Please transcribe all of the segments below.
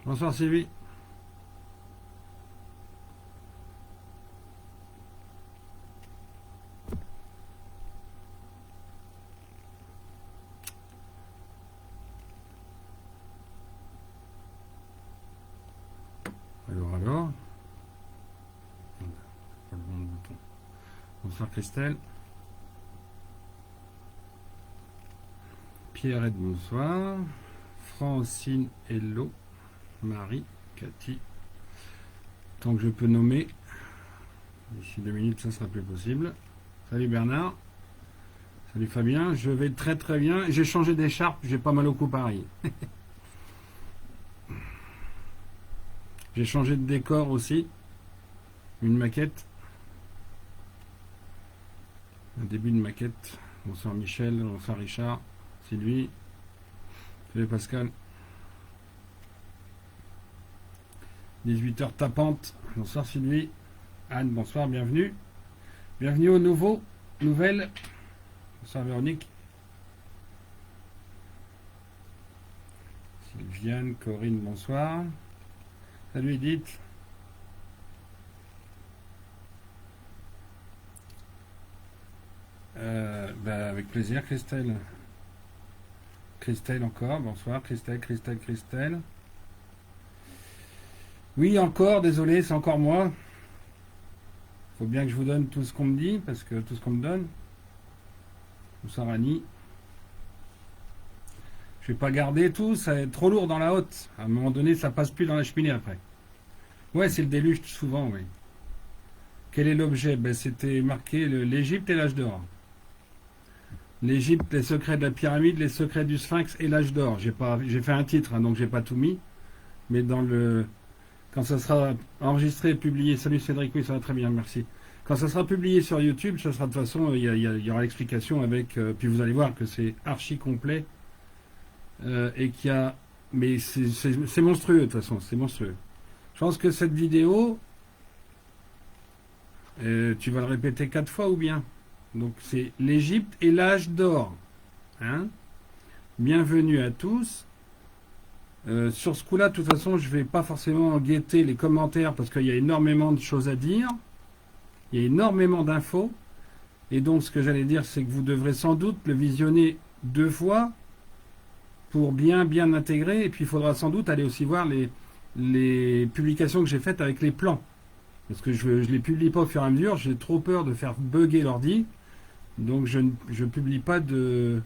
Bonsoir Sylvie. Alors. Pas le bon bouton. Bonsoir Christelle. Pierrette, bonsoir. Francine, hello. Marie, Cathy. Tant que je peux nommer. D'ici 2 minutes, ça sera plus possible. Salut Bernard. Salut Fabien. Je vais très très bien. J'ai changé d'écharpe, j'ai pas mal au cou pareil. J'ai changé de décor aussi. Une maquette. Un début de maquette. Bonsoir Michel, bonsoir Richard, Sylvie. Salut Pascal. 18h tapante. Bonsoir Sylvie. Anne, bonsoir, bienvenue. Bienvenue aux nouvelles. Bonsoir Véronique. Sylviane, Corinne, bonsoir. Salut Edith. Avec plaisir Christelle. Christelle encore, bonsoir Christelle. Oui encore, désolé, c'est encore moi. Faut bien que je vous donne tout ce qu'on me dit, parce que tout ce qu'on me donne. Bonsoir Annie. Je vais pas garder tout, ça va être trop lourd dans la hotte. À un moment donné, ça passe plus dans la cheminée après. Ouais, c'est le déluge souvent, oui. Quel est l'objet? C'était marqué l'Égypte et l'âge d'or. L'Égypte, les secrets de la pyramide, les secrets du Sphinx et l'âge d'or. J'ai fait un titre, hein, donc j'ai pas tout mis. Mais quand ça sera enregistré et publié, salut Cédric, oui ça va très bien, merci. Quand ça sera publié sur YouTube, ça sera de toute façon, il y aura l'explication avec, puis vous allez voir que c'est archi complet et qu'il y a, mais c'est monstrueux de toute façon, c'est monstrueux. Je pense que cette vidéo, tu vas le répéter 4 fois ou bien? Donc c'est l'Égypte et l'âge d'or. Hein, bienvenue à tous. Sur ce coup-là, de toute façon, je ne vais pas forcément guetter les commentaires parce qu'il y a énormément de choses à dire. Il y a énormément d'infos. Et donc, ce que j'allais dire, c'est que vous devrez sans doute le visionner 2 fois pour bien intégrer. Et puis, il faudra sans doute aller aussi voir les publications que j'ai faites avec les plans. Parce que je ne les publie pas au fur et à mesure. J'ai trop peur de faire bugger l'ordi. Donc, je ne publie pas de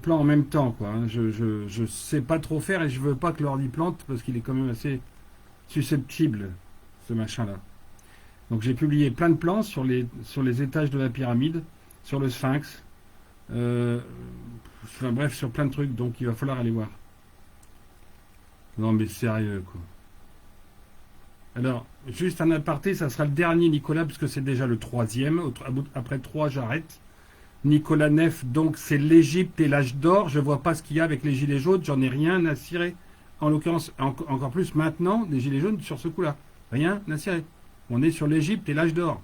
plans en même temps, quoi. Je sais pas trop faire et je veux pas que l'ordi plante parce qu'il est quand même assez susceptible, ce machin-là. Donc j'ai publié plein de plans sur les étages de la pyramide, sur le Sphinx, enfin, bref, sur plein de trucs, donc il va falloir aller voir. Non mais sérieux, quoi. Alors, juste un aparté, ça sera le dernier Nicolas, parce que c'est déjà le 3e, après 3 j'arrête. Nicolas Neff, donc c'est l'Égypte et l'âge d'or. Je ne vois pas ce qu'il y a avec les gilets jaunes, j'en ai rien à cirer. En l'occurrence, encore plus maintenant, des gilets jaunes sur ce coup-là. Rien à cirer. On est sur l'Égypte et l'âge d'or.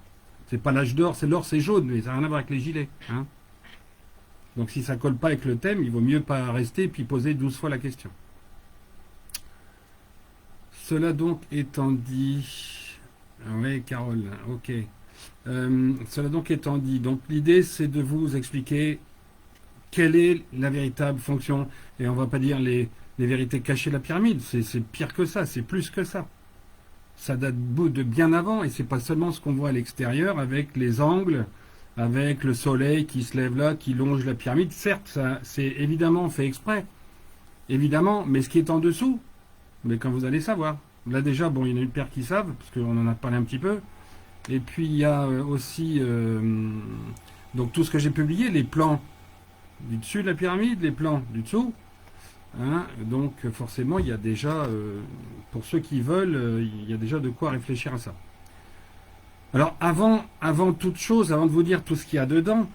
C'est pas l'âge d'or, c'est l'or, c'est jaune, mais ça n'a rien à voir avec les gilets. Hein, donc si ça colle pas avec le thème, il vaut mieux pas rester et puis poser 12 fois la question. Cela donc étant dit... Oui, Carole, ok. Cela donc étant dit, donc l'idée c'est de vous expliquer quelle est la véritable fonction, et on va pas dire les vérités cachées de la pyramide, c'est pire que ça, c'est plus que ça. Ça date de bien avant, et c'est pas seulement ce qu'on voit à l'extérieur avec les angles, avec le soleil qui se lève là, qui longe la pyramide. Certes, ça c'est évidemment fait exprès, évidemment, mais ce qui est en dessous, mais quand vous allez savoir. Là déjà, bon, il y en a une paire qui savent, parce qu'on en a parlé un petit peu. Et puis il y a aussi donc tout ce que j'ai publié, les plans du dessus de la pyramide, les plans du dessous. Hein, donc forcément il y a déjà, pour ceux qui veulent, il y a déjà de quoi réfléchir à ça. Alors avant toute chose, avant de vous dire tout ce qu'il y a dedans,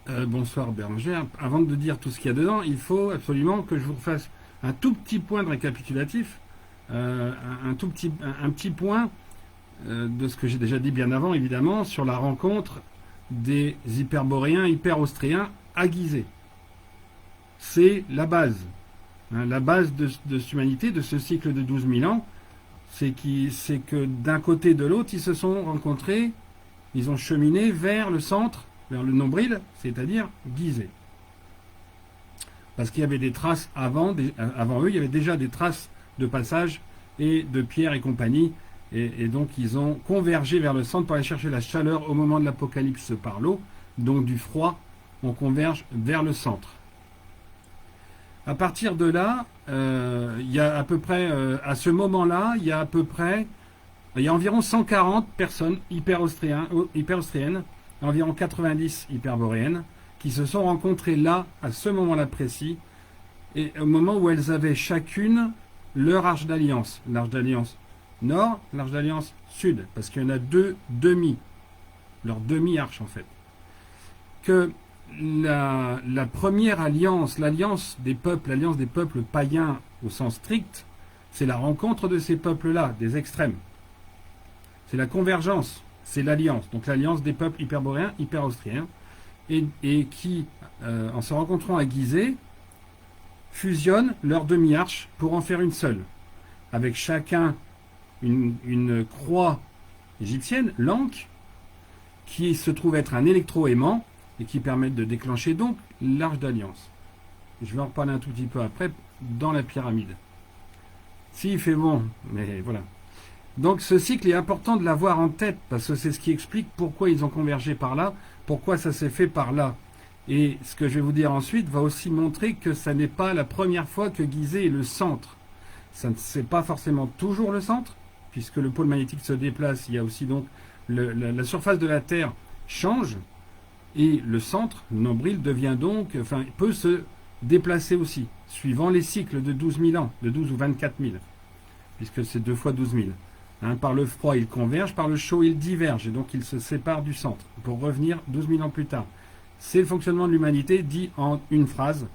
bonsoir Bérangère, avant de dire tout ce qu'il y a dedans, il faut absolument que je vous fasse un tout petit point de récapitulatif, un petit point de ce que j'ai déjà dit bien avant, évidemment, sur la rencontre des hyperboréens, hyper-austriens à Gizeh. C'est la base. Hein, la base de cette humanité, de ce cycle de 12 000 ans, c'est que d'un côté et de l'autre, ils se sont rencontrés, ils ont cheminé vers le centre, vers le nombril, c'est-à-dire Gizeh. Parce qu'il y avait des traces avant eux, il y avait déjà des traces de passage et de pierre et compagnie. Et donc ils ont convergé vers le centre pour aller chercher la chaleur au moment de l'apocalypse par l'eau. Donc du froid, on converge vers le centre. À partir de là, il y a à peu près, à ce moment-là, il y a environ 140 personnes hyper-austriennes, environ 90 hyperboréennes, qui se sont rencontrées là, à ce moment-là précis, et au moment où elles avaient chacune leur arche d'alliance. L'arche d'alliance nord, l'arche d'alliance sud, parce qu'il y en a deux demi, leur demi-arche en fait. Que la première alliance, l'alliance des peuples païens au sens strict, c'est la rencontre de ces peuples-là, des extrêmes. C'est la convergence, c'est l'alliance. Donc l'alliance des peuples hyperboréens, hyper-austriens, et qui, en se rencontrant à Gizeh, fusionnent leurs demi-arches pour en faire une seule, avec chacun une croix égyptienne, l'Ankh, qui se trouve être un électroaimant et qui permet de déclencher donc l'arche d'alliance. Je vais en reparler un tout petit peu après dans la pyramide. S'il fait bon, mais voilà. Donc ce cycle est important de l'avoir en tête parce que c'est ce qui explique pourquoi ils ont convergé par là, pourquoi ça s'est fait par là. Et ce que je vais vous dire ensuite va aussi montrer que ça n'est pas la première fois que Gizeh est le centre. Ça ne c'est pas forcément toujours le centre, puisque le pôle magnétique se déplace, il y a aussi donc la surface de la Terre change, et le centre, le nombril, devient donc, enfin, peut se déplacer aussi, suivant les cycles de 12 000 ans, de 12 ou 24 000, puisque c'est 2 fois 12 000. Hein, par le froid, il converge, par le chaud, il diverge, et donc il se sépare du centre, pour revenir 12 000 ans plus tard. C'est le fonctionnement de l'humanité dit en une phrase.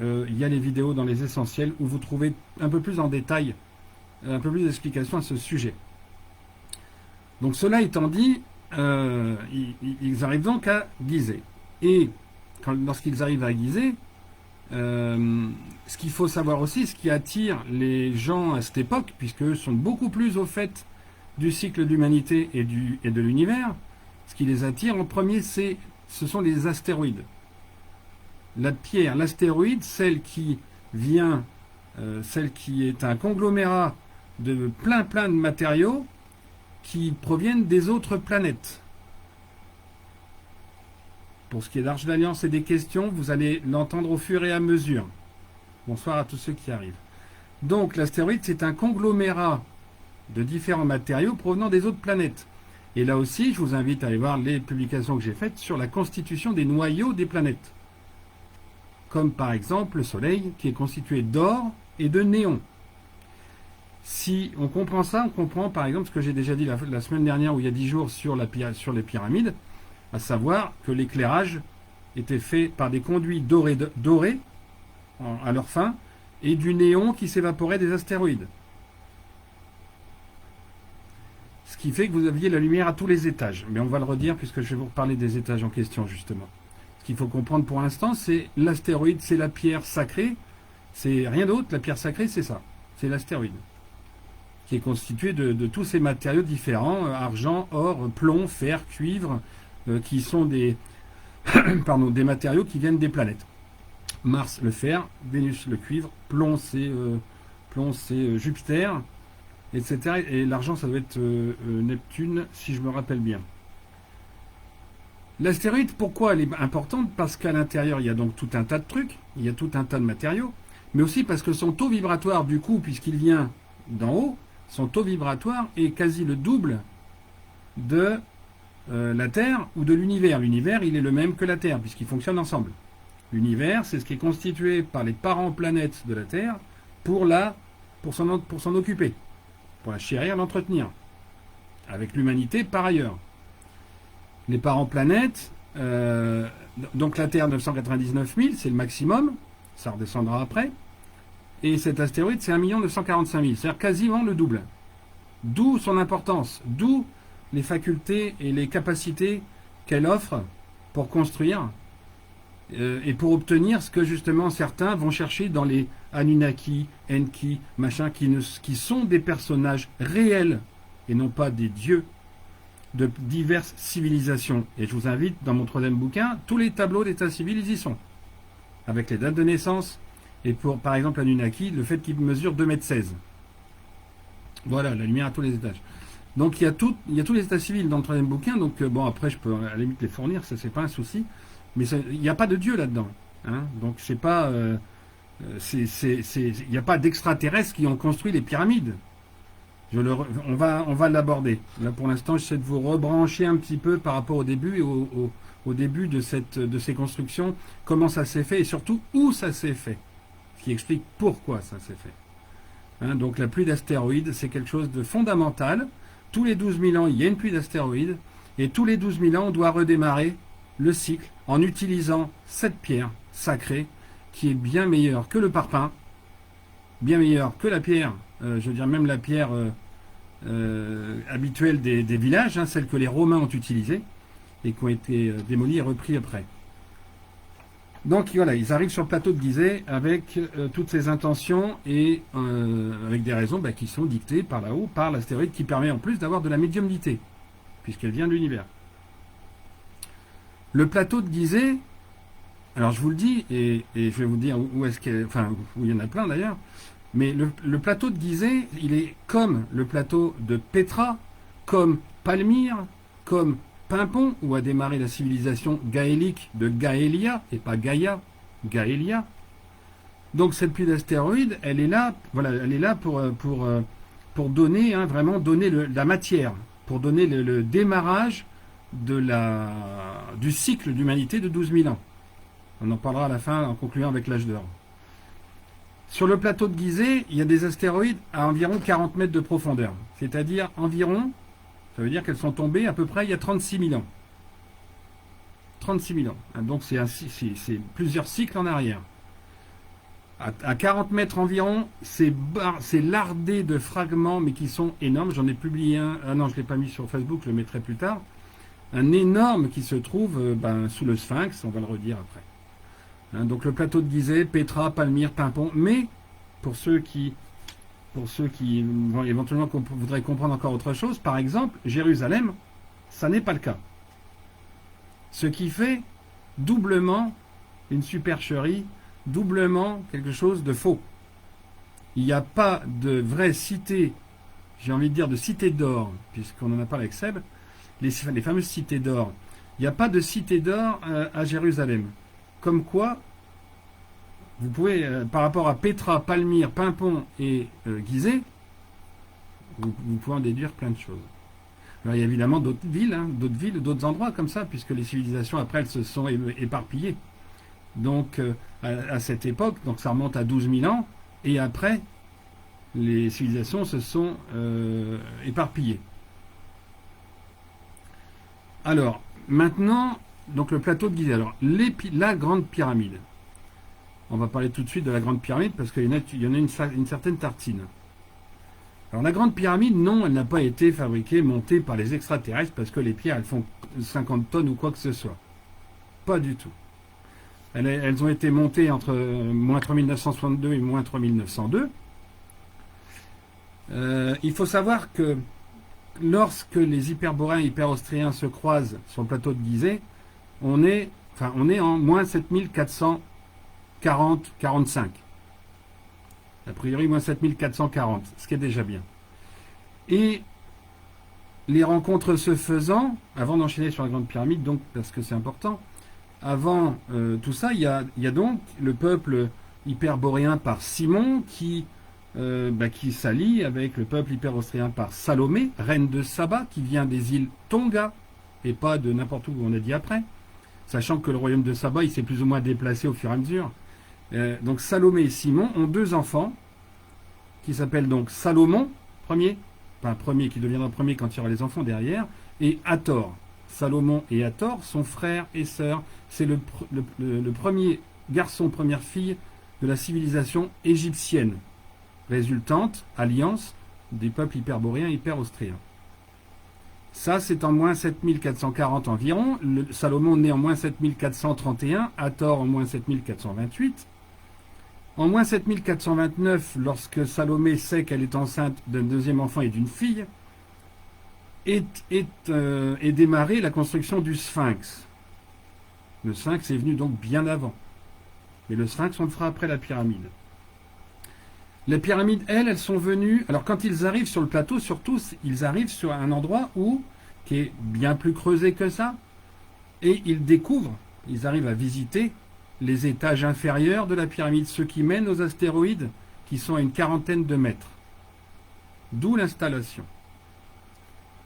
Il y a les vidéos dans les essentiels où vous trouvez un peu plus en détail, un peu plus d'explications à ce sujet. Donc cela étant dit, ils arrivent donc à Gizeh. Et lorsqu'ils arrivent à Gizeh, ce qu'il faut savoir aussi, ce qui attire les gens à cette époque, puisqu'eux sont beaucoup plus au fait du cycle d'humanité et de l'univers, ce qui les attire en premier, ce sont les astéroïdes. La pierre, l'astéroïde, celle qui est un conglomérat de plein de matériaux qui proviennent des autres planètes. Pour ce qui est d'Arche d'Alliance et des questions, vous allez l'entendre au fur et à mesure. Bonsoir à tous ceux qui arrivent. Donc l'astéroïde, c'est un conglomérat de différents matériaux provenant des autres planètes. Et là aussi, je vous invite à aller voir les publications que j'ai faites sur la constitution des noyaux des planètes. Comme par exemple le Soleil, qui est constitué d'or et de néon. Si on comprend ça, on comprend par exemple ce que j'ai déjà dit la semaine dernière ou il y a 10 jours sur les pyramides, à savoir que l'éclairage était fait par des conduits dorés à leur fin et du néon qui s'évaporait des astéroïdes. Ce qui fait que vous aviez la lumière à tous les étages. Mais on va le redire puisque je vais vous reparler des étages en question justement. Ce qu'il faut comprendre pour l'instant, c'est l'astéroïde, c'est la pierre sacrée. C'est rien d'autre, la pierre sacrée, c'est ça. C'est l'astéroïde. Qui est constitué de tous ces matériaux différents, argent, or, plomb, fer, cuivre, qui sont des matériaux qui viennent des planètes. Mars, le fer, Vénus, le cuivre, plomb, c'est Jupiter, etc. Et l'argent, ça doit être Neptune, si je me rappelle bien. L'astéroïde, pourquoi elle est importante? Parce qu'à l'intérieur, il y a donc tout un tas de trucs, il y a tout un tas de matériaux, mais aussi parce que son taux vibratoire, du coup, puisqu'il vient d'en haut, son taux vibratoire est quasi le double de la Terre ou de l'univers. L'univers, il est le même que la Terre, puisqu'ils fonctionnent ensemble. L'univers, c'est ce qui est constitué par les parents planètes de la Terre pour s'en occuper, pour la chérir, l'entretenir, avec l'humanité par ailleurs. Les parents planètes, donc la Terre 999 000, c'est le maximum, ça redescendra après. Et cet astéroïde, c'est 1 945 000, c'est-à-dire quasiment le double. D'où son importance, d'où les facultés et les capacités qu'elle offre pour construire et pour obtenir ce que justement certains vont chercher dans les Anunnaki, Enki, machin, qui sont des personnages réels et non pas des dieux de diverses civilisations. Et je vous invite, dans mon troisième bouquin, tous les tableaux d'état civil, ils y sont. Avec les dates de naissance. Et pour, par exemple, Anunnaki, le fait qu'il mesure 2,16 m. Voilà, la lumière à tous les étages. Donc il y a tous les états civils dans le troisième bouquin. Donc bon, après, je peux à la limite les fournir, ça c'est pas un souci. Mais il n'y a pas de Dieu là-dedans. Hein. Donc c'est pas... il n'y a pas d'extraterrestres qui ont construit les pyramides. On va l'aborder. Là, pour l'instant, j'essaie de vous rebrancher un petit peu par rapport au début et au début de ces constructions, comment ça s'est fait et surtout où ça s'est fait. Ce qui explique pourquoi ça s'est fait. Hein, donc la pluie d'astéroïdes, c'est quelque chose de fondamental. Tous les 12 000 ans, il y a une pluie d'astéroïdes. Et tous les 12 000 ans, on doit redémarrer le cycle en utilisant cette pierre sacrée qui est bien meilleure que le parpaing, bien meilleure que la pierre, je veux dire même la pierre habituelle des villages, hein, celle que les Romains ont utilisée et qui ont été démolis et repris après. Donc voilà, ils arrivent sur le plateau de Gizeh avec toutes ces intentions et avec des raisons qui sont dictées par là-haut, par l'astéroïde qui permet en plus d'avoir de la médiumnité, puisqu'elle vient de l'univers. Le plateau de Gizeh, alors je vous le dis, et je vais vous dire où est-ce qu'il, enfin où il y en a plein d'ailleurs, mais le plateau de Gizeh, il est comme le plateau de Petra, comme Palmyre, comme Pimpon, où a démarré la civilisation gaélique de Gaélia, et pas Gaïa, Gaélia. Donc cette pluie d'astéroïdes, elle est là, voilà, elle est là pour donner, hein, vraiment donner la matière, pour donner le démarrage du cycle d'humanité de 12 000 ans. On en parlera à la fin en concluant avec l'âge d'or. Sur le plateau de Gizeh, il y a des astéroïdes à environ 40 mètres de profondeur. C'est-à-dire environ, ça veut dire qu'elles sont tombées à peu près il y a 36 000 ans. 36 000 ans. Donc c'est plusieurs cycles en arrière. À 40 mètres environ, c'est lardé de fragments, mais qui sont énormes. J'en ai publié un. Ah non, je ne l'ai pas mis sur Facebook, je le mettrai plus tard. Un énorme qui se trouve sous le Sphinx, on va le redire après. Hein, donc le plateau de Gizeh, Petra, Palmyre, Pimpon, mais pour ceux qui vont éventuellement voudraient comprendre encore autre chose, par exemple, Jérusalem, ça n'est pas le cas. Ce qui fait doublement une supercherie, doublement quelque chose de faux. Il n'y a pas de vraie cité, j'ai envie de dire de cité d'or, puisqu'on en a parlé avec Seb, les fameuses cités d'or. Il n'y a pas de cité d'or à Jérusalem. Comme quoi, vous pouvez, par rapport à Petra, Palmyre, Pimpon et Gizeh, vous pouvez en déduire plein de choses. Alors, il y a évidemment d'autres villes, d'autres endroits comme ça, puisque les civilisations, après, elles se sont éparpillées. Donc, à cette époque, donc ça remonte à 12 000 ans, et après, les civilisations se sont éparpillées. Alors, maintenant, donc le plateau de Gizeh. Alors, la grande pyramide. On va parler tout de suite de la grande pyramide parce qu'il y en a une certaine tartine. Alors, la grande pyramide, non, elle n'a pas été fabriquée, montée par les extraterrestres parce que les pierres, elles font 50 tonnes ou quoi que ce soit. Pas du tout. Elles ont été montées entre moins 3962 et moins 3902. Il faut savoir que lorsque les hyperboréens et hyperaustriens se croisent sur le plateau de Gizeh, on est en moins 7440-45. A priori, moins 7440, ce qui est déjà bien. Et les rencontres se faisant, avant d'enchaîner sur la Grande Pyramide, donc parce que c'est important, avant tout ça, il y a donc le peuple hyperboréen par Simon qui s'allie avec le peuple hyperaustrien par Salomé, reine de Saba, qui vient des îles Tonga, et pas de n'importe où on a dit après, sachant que le royaume de Saba, il s'est plus ou moins déplacé au fur et à mesure. Donc Salomé et Simon ont deux enfants, qui s'appellent donc Salomon, premier qui deviendra premier quand il y aura les enfants derrière, et Hathor. Salomon et Hathor sont frères et sœurs. C'est le premier garçon, première fille de la civilisation égyptienne, résultante, alliance des peuples hyperboréens et hyperaustriens. Ça, c'est en moins 7440 environ. Salomon naît en moins 7431, Hathor en moins 7428. En moins 7429, lorsque Salomé sait qu'elle est enceinte d'un deuxième enfant et d'une fille, est démarrée la construction du Sphinx. Le Sphinx est venu donc bien avant. Mais le Sphinx, on le fera après la pyramide. Les pyramides, elles sont venues... Alors quand ils arrivent sur le plateau, surtout, ils arrivent sur un endroit qui est bien plus creusé que ça, et ils arrivent à visiter les étages inférieurs de la pyramide, ceux qui mènent aux astéroïdes, qui sont à une quarantaine de mètres. D'où l'installation.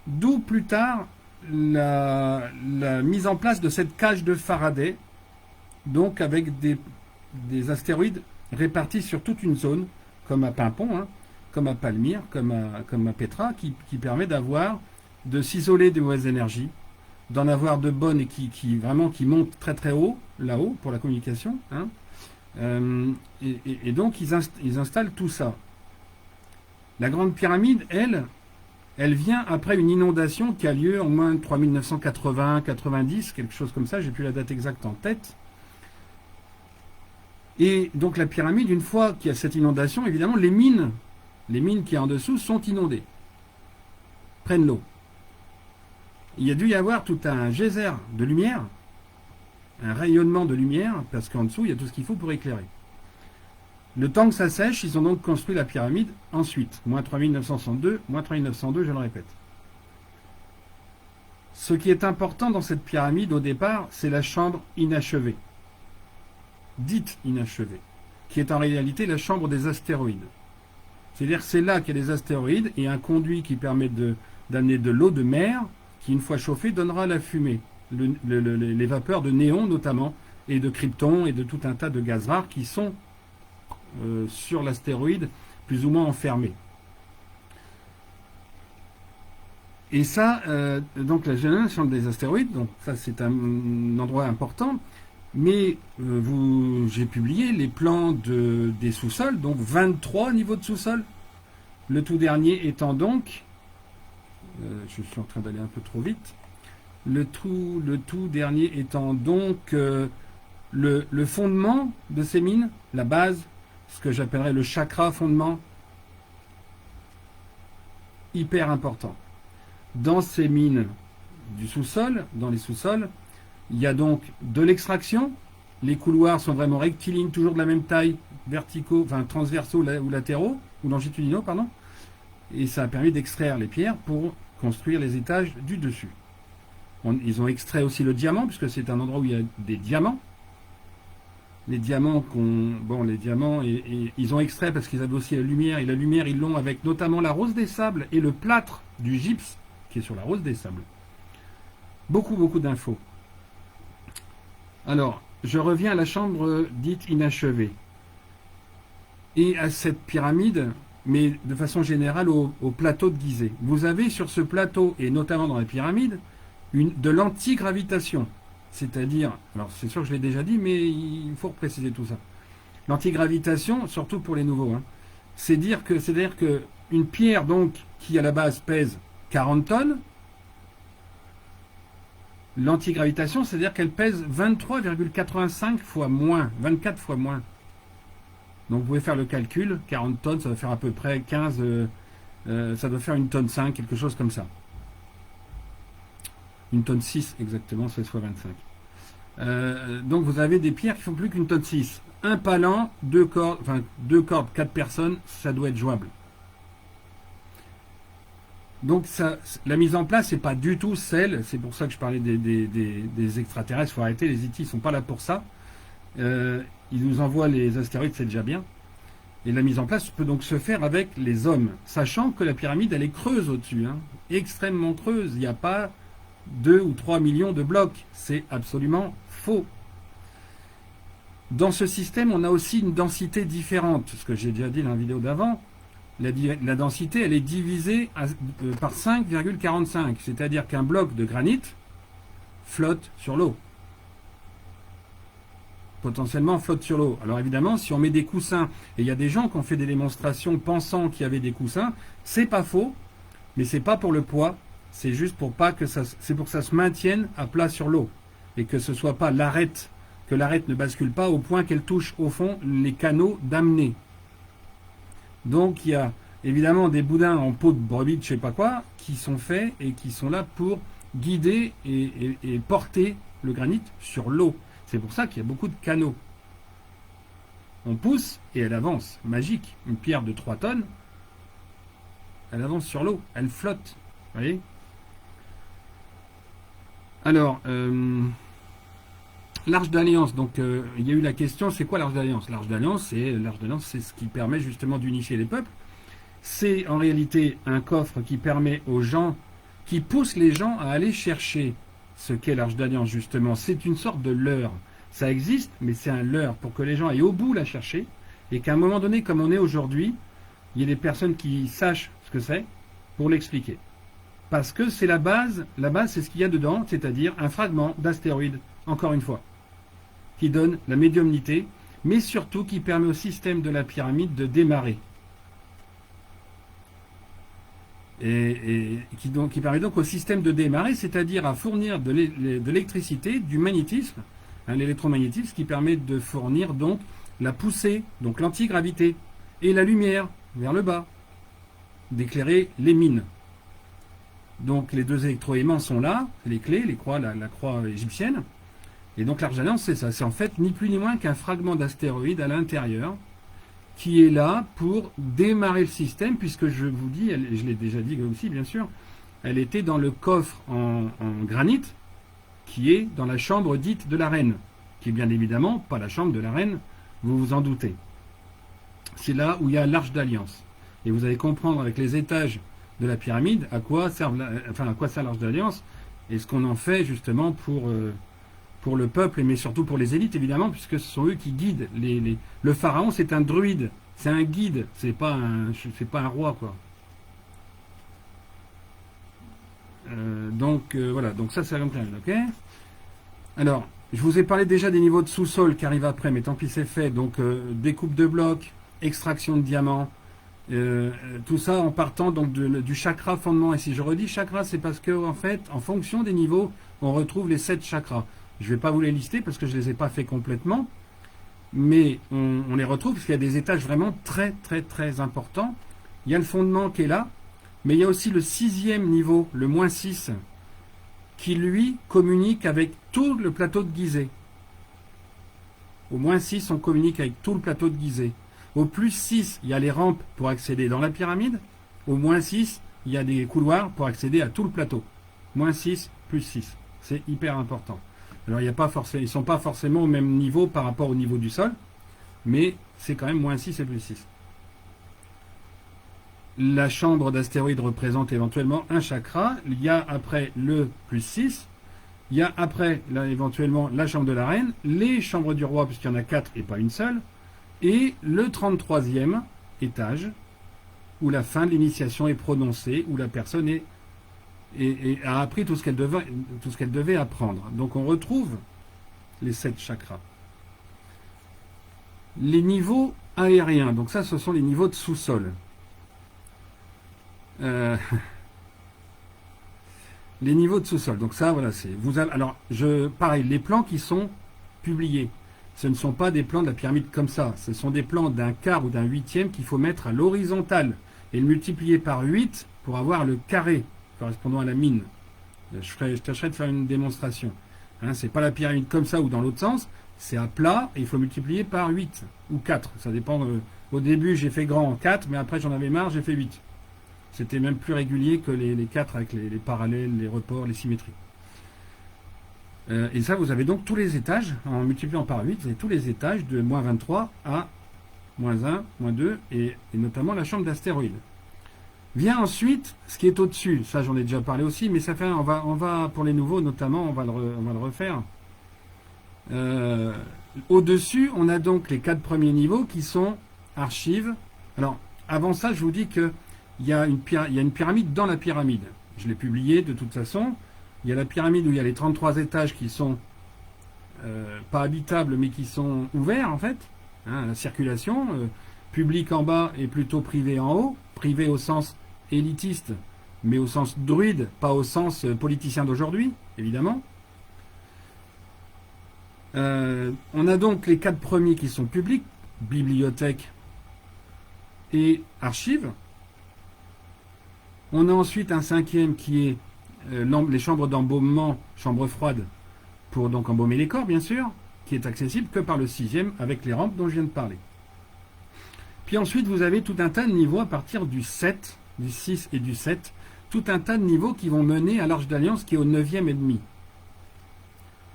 D'où plus tard la mise en place de cette cage de Faraday, donc avec des astéroïdes répartis sur toute une zone, comme à Pimpon, hein, comme à Palmyre, comme à Petra, qui permet de s'isoler des mauvaises énergies, d'en avoir de bonnes et qui montent très très haut, là-haut, pour la communication. Hein. Et donc ils installent tout ça. La Grande Pyramide, elle vient après une inondation qui a lieu en moins 3980-90, quelque chose comme ça, j'ai plus la date exacte en tête. Et donc la pyramide, une fois qu'il y a cette inondation, évidemment, les mines qui y a en dessous sont inondées, prennent l'eau. Il a dû y avoir tout un geyser de lumière, un rayonnement de lumière, parce qu'en dessous, il y a tout ce qu'il faut pour éclairer. Le temps que ça sèche, ils ont donc construit la pyramide ensuite, moins 3962, moins 3902, je le répète. Ce qui est important dans cette pyramide, au départ, c'est la chambre inachevée, dite inachevée, qui est en réalité la chambre des astéroïdes. C'est-à-dire c'est là qu'il y a des astéroïdes et un conduit qui permet d'amener de l'eau de mer qui, une fois chauffée, donnera la fumée, les vapeurs de néon notamment, et de krypton et de tout un tas de gaz rares qui sont sur l'astéroïde plus ou moins enfermés. Et ça, donc la génération des astéroïdes, donc ça c'est un endroit important. Mais j'ai publié les plans des sous-sols, donc 23 niveaux de sous-sol. Le tout dernier étant donc, je suis en train d'aller un peu trop vite, le tout dernier étant donc le fondement de ces mines, la base, ce que j'appellerais le chakra fondement, hyper important. Dans ces mines du sous-sol, dans les sous-sols, il y a donc de l'extraction. Les couloirs sont vraiment rectilignes, toujours de la même taille, transversaux ou latéraux, ou longitudinaux, pardon. Et ça a permis d'extraire les pierres pour construire les étages du dessus. Ils ont extrait aussi le diamant, puisque c'est un endroit où il y a des diamants. Les diamants, ils ont extrait parce qu'ils avaient aussi la lumière, et la lumière, ils l'ont avec notamment la rose des sables et le plâtre du gypse, qui est sur la rose des sables. Beaucoup, beaucoup d'infos. Alors, je reviens à la chambre dite inachevée et à cette pyramide, mais de façon générale au plateau de Gizeh. Vous avez sur ce plateau, et notamment dans la pyramide, de l'antigravitation. C'est-à-dire, alors c'est sûr que je l'ai déjà dit, mais il faut préciser tout ça. L'antigravitation, surtout pour les nouveaux, hein, c'est-à-dire que une pierre donc qui à la base pèse 40 tonnes, l'antigravitation, c'est-à-dire qu'elle pèse 23,85 fois moins, 24 fois moins. Donc vous pouvez faire le calcul, 40 tonnes, ça va faire à peu près 15, ça doit faire une tonne 5, quelque chose comme ça. Une tonne 6 exactement, 16 fois 25. Donc vous avez des pierres qui font plus qu'une tonne 6. Un palan, deux cordes, 4 personnes, ça doit être jouable. Donc la mise en place, c'est pas du tout celle, c'est pour ça que je parlais des extraterrestres, il faut arrêter, les IT ne sont pas là pour ça. Ils nous envoient les astéroïdes, c'est déjà bien. Et la mise en place peut donc se faire avec les hommes, sachant que la pyramide, elle est creuse au-dessus, hein, extrêmement creuse, il n'y a pas 2 ou 3 millions de blocs, c'est absolument faux. Dans ce système, on a aussi une densité différente, ce que j'ai déjà dit dans la vidéo d'avant. La densité, elle est divisée par 5,45, c'est-à-dire qu'un bloc de granit flotte sur l'eau. Potentiellement flotte sur l'eau. Alors évidemment, si on met des coussins, et il y a des gens qui ont fait des démonstrations pensant qu'il y avait des coussins, c'est pas faux, mais c'est pas pour le poids, C'est juste pour pas que ça, c'est pour que ça se maintienne à plat sur l'eau et que ce soit pas l'arête, que l'arête ne bascule pas au point qu'elle touche au fond les canaux d'amener. Donc il y a évidemment des boudins en peau de brebis, de je sais pas quoi, qui sont faits et qui sont là pour guider et porter le granit sur l'eau. C'est pour ça qu'il y a beaucoup de canaux. On pousse et elle avance. Magique. Une pierre de 3 tonnes, elle avance sur l'eau. Elle flotte. Vous voyez? Alors, l'Arche d'Alliance. Donc, il y a eu la question, c'est quoi l'Arche d'Alliance? L'Arche d'Alliance, c'est ce qui permet justement d'unifier les peuples. C'est en réalité un coffre qui permet aux gens, qui pousse les gens à aller chercher ce qu'est l'Arche d'Alliance, justement. C'est une sorte de leurre. Ça existe, mais c'est un leurre pour que les gens aillent au bout la chercher et qu'à un moment donné, comme on est aujourd'hui, il y ait des personnes qui sachent ce que c'est pour l'expliquer. Parce que c'est la base c'est ce qu'il y a dedans, c'est-à-dire un fragment d'astéroïde, encore une fois, qui donne la médiumnité, mais surtout qui permet au système de la pyramide de démarrer. Et qui permet donc au système de démarrer, c'est-à-dire à fournir de l'électricité, du magnétisme, l'électromagnétisme, qui permet de fournir donc la poussée, donc l'antigravité, et la lumière vers le bas, d'éclairer les mines. Donc les deux électroaimants sont là, les clés, les croix, la croix égyptienne. Et donc l'Arche d'Alliance, c'est ça. C'est en fait ni plus ni moins qu'un fragment d'astéroïde à l'intérieur qui est là pour démarrer le système, puisque je vous dis, je l'ai déjà dit aussi bien sûr, elle était dans le coffre en granit qui est dans la chambre dite de la reine, qui est bien évidemment pas la chambre de la reine, vous vous en doutez. C'est là où il y a l'Arche d'Alliance. Et vous allez comprendre avec les étages de la pyramide à quoi sert l'Arche d'Alliance et ce qu'on en fait justement pour le peuple, mais surtout pour les élites évidemment, puisque ce sont eux qui guident. Le pharaon, c'est un druide, c'est un guide, c'est pas un roi, quoi. Voilà, donc ça c'est la pyramide, ok. Alors, je vous ai parlé déjà des niveaux de sous-sol qui arrivent après, mais tant pis c'est fait. Donc découpe de blocs, extraction de diamants, tout ça en partant donc du chakra fondement. Et si je redis chakra, c'est parce que en fait, en fonction des niveaux, on retrouve les 7 chakras. Je ne vais pas vous les lister parce que je ne les ai pas fait complètement, mais on les retrouve parce qu'il y a des étages vraiment très très très importants. Il y a le fondement qui est là, mais il y a aussi le 6e niveau, le -6, qui lui communique avec tout le plateau de Gizeh. Au -6, on communique avec tout le plateau de Gizeh. Au +6, il y a les rampes pour accéder dans la pyramide. Au -6, il y a des couloirs pour accéder à tout le plateau. -6, +6. C'est hyper important. Alors, ils ne sont pas forcément au même niveau par rapport au niveau du sol, mais c'est quand même -6 et +6. La chambre d'astéroïdes représente éventuellement un chakra. Il y a après le +6. Il y a après, là, éventuellement, la chambre de la reine, les chambres du roi, puisqu'il y en a 4 et pas une seule, et le 33e étage, où la fin de l'initiation est prononcée, où la personne a appris tout ce qu'elle devait apprendre. Donc on retrouve les 7 chakras. Les niveaux aériens, donc ça ce sont les niveaux de sous-sol. Les niveaux de sous-sol, donc ça voilà, pareil, les plans qui sont publiés, ce ne sont pas des plans de la pyramide comme ça, ce sont des plans d'un quart ou d'un huitième qu'il faut mettre à l'horizontale et le multiplier par 8 pour avoir le carré correspondant à la mine. Je tâcherai de faire une démonstration. C'est pas la pyramide comme ça ou dans l'autre sens, c'est à plat et il faut multiplier par 8 ou 4. Ça dépend. Au début, j'ai fait grand en 4, mais après j'en avais marre, j'ai fait 8. C'était même plus régulier que les 4 avec les parallèles, les reports, les symétries. Et ça, vous avez donc tous les étages, en multipliant par 8, vous avez tous les étages de -23 à -1, -2, et notamment la chambre d'astéroïdes. Vient ensuite ce qui est au-dessus. Ça, j'en ai déjà parlé aussi, mais ça fait, on va pour les nouveaux notamment, on va le refaire. Au-dessus, on a donc les 4 premiers niveaux qui sont archives. Alors, avant ça, je vous dis que il y a une pyramide dans la pyramide. Je l'ai publié de toute façon. Il y a la pyramide où il y a les 33 étages qui sont pas habitables, mais qui sont ouverts en fait. La circulation. Public en bas et plutôt privé en haut. Privé au sens élitiste, mais au sens druide, pas au sens politicien d'aujourd'hui, évidemment. On a donc les 4 premiers qui sont publics, bibliothèque et archives. On a ensuite un 5e qui est les chambres d'embaumement, chambres froides, pour donc embaumer les corps, bien sûr, qui est accessible que par le 6e avec les rampes dont je viens de parler. Puis ensuite, vous avez tout un tas de niveaux à partir du 7, du 6 et du 7, tout un tas de niveaux qui vont mener à l'Arche d'Alliance qui est au 9e et demi.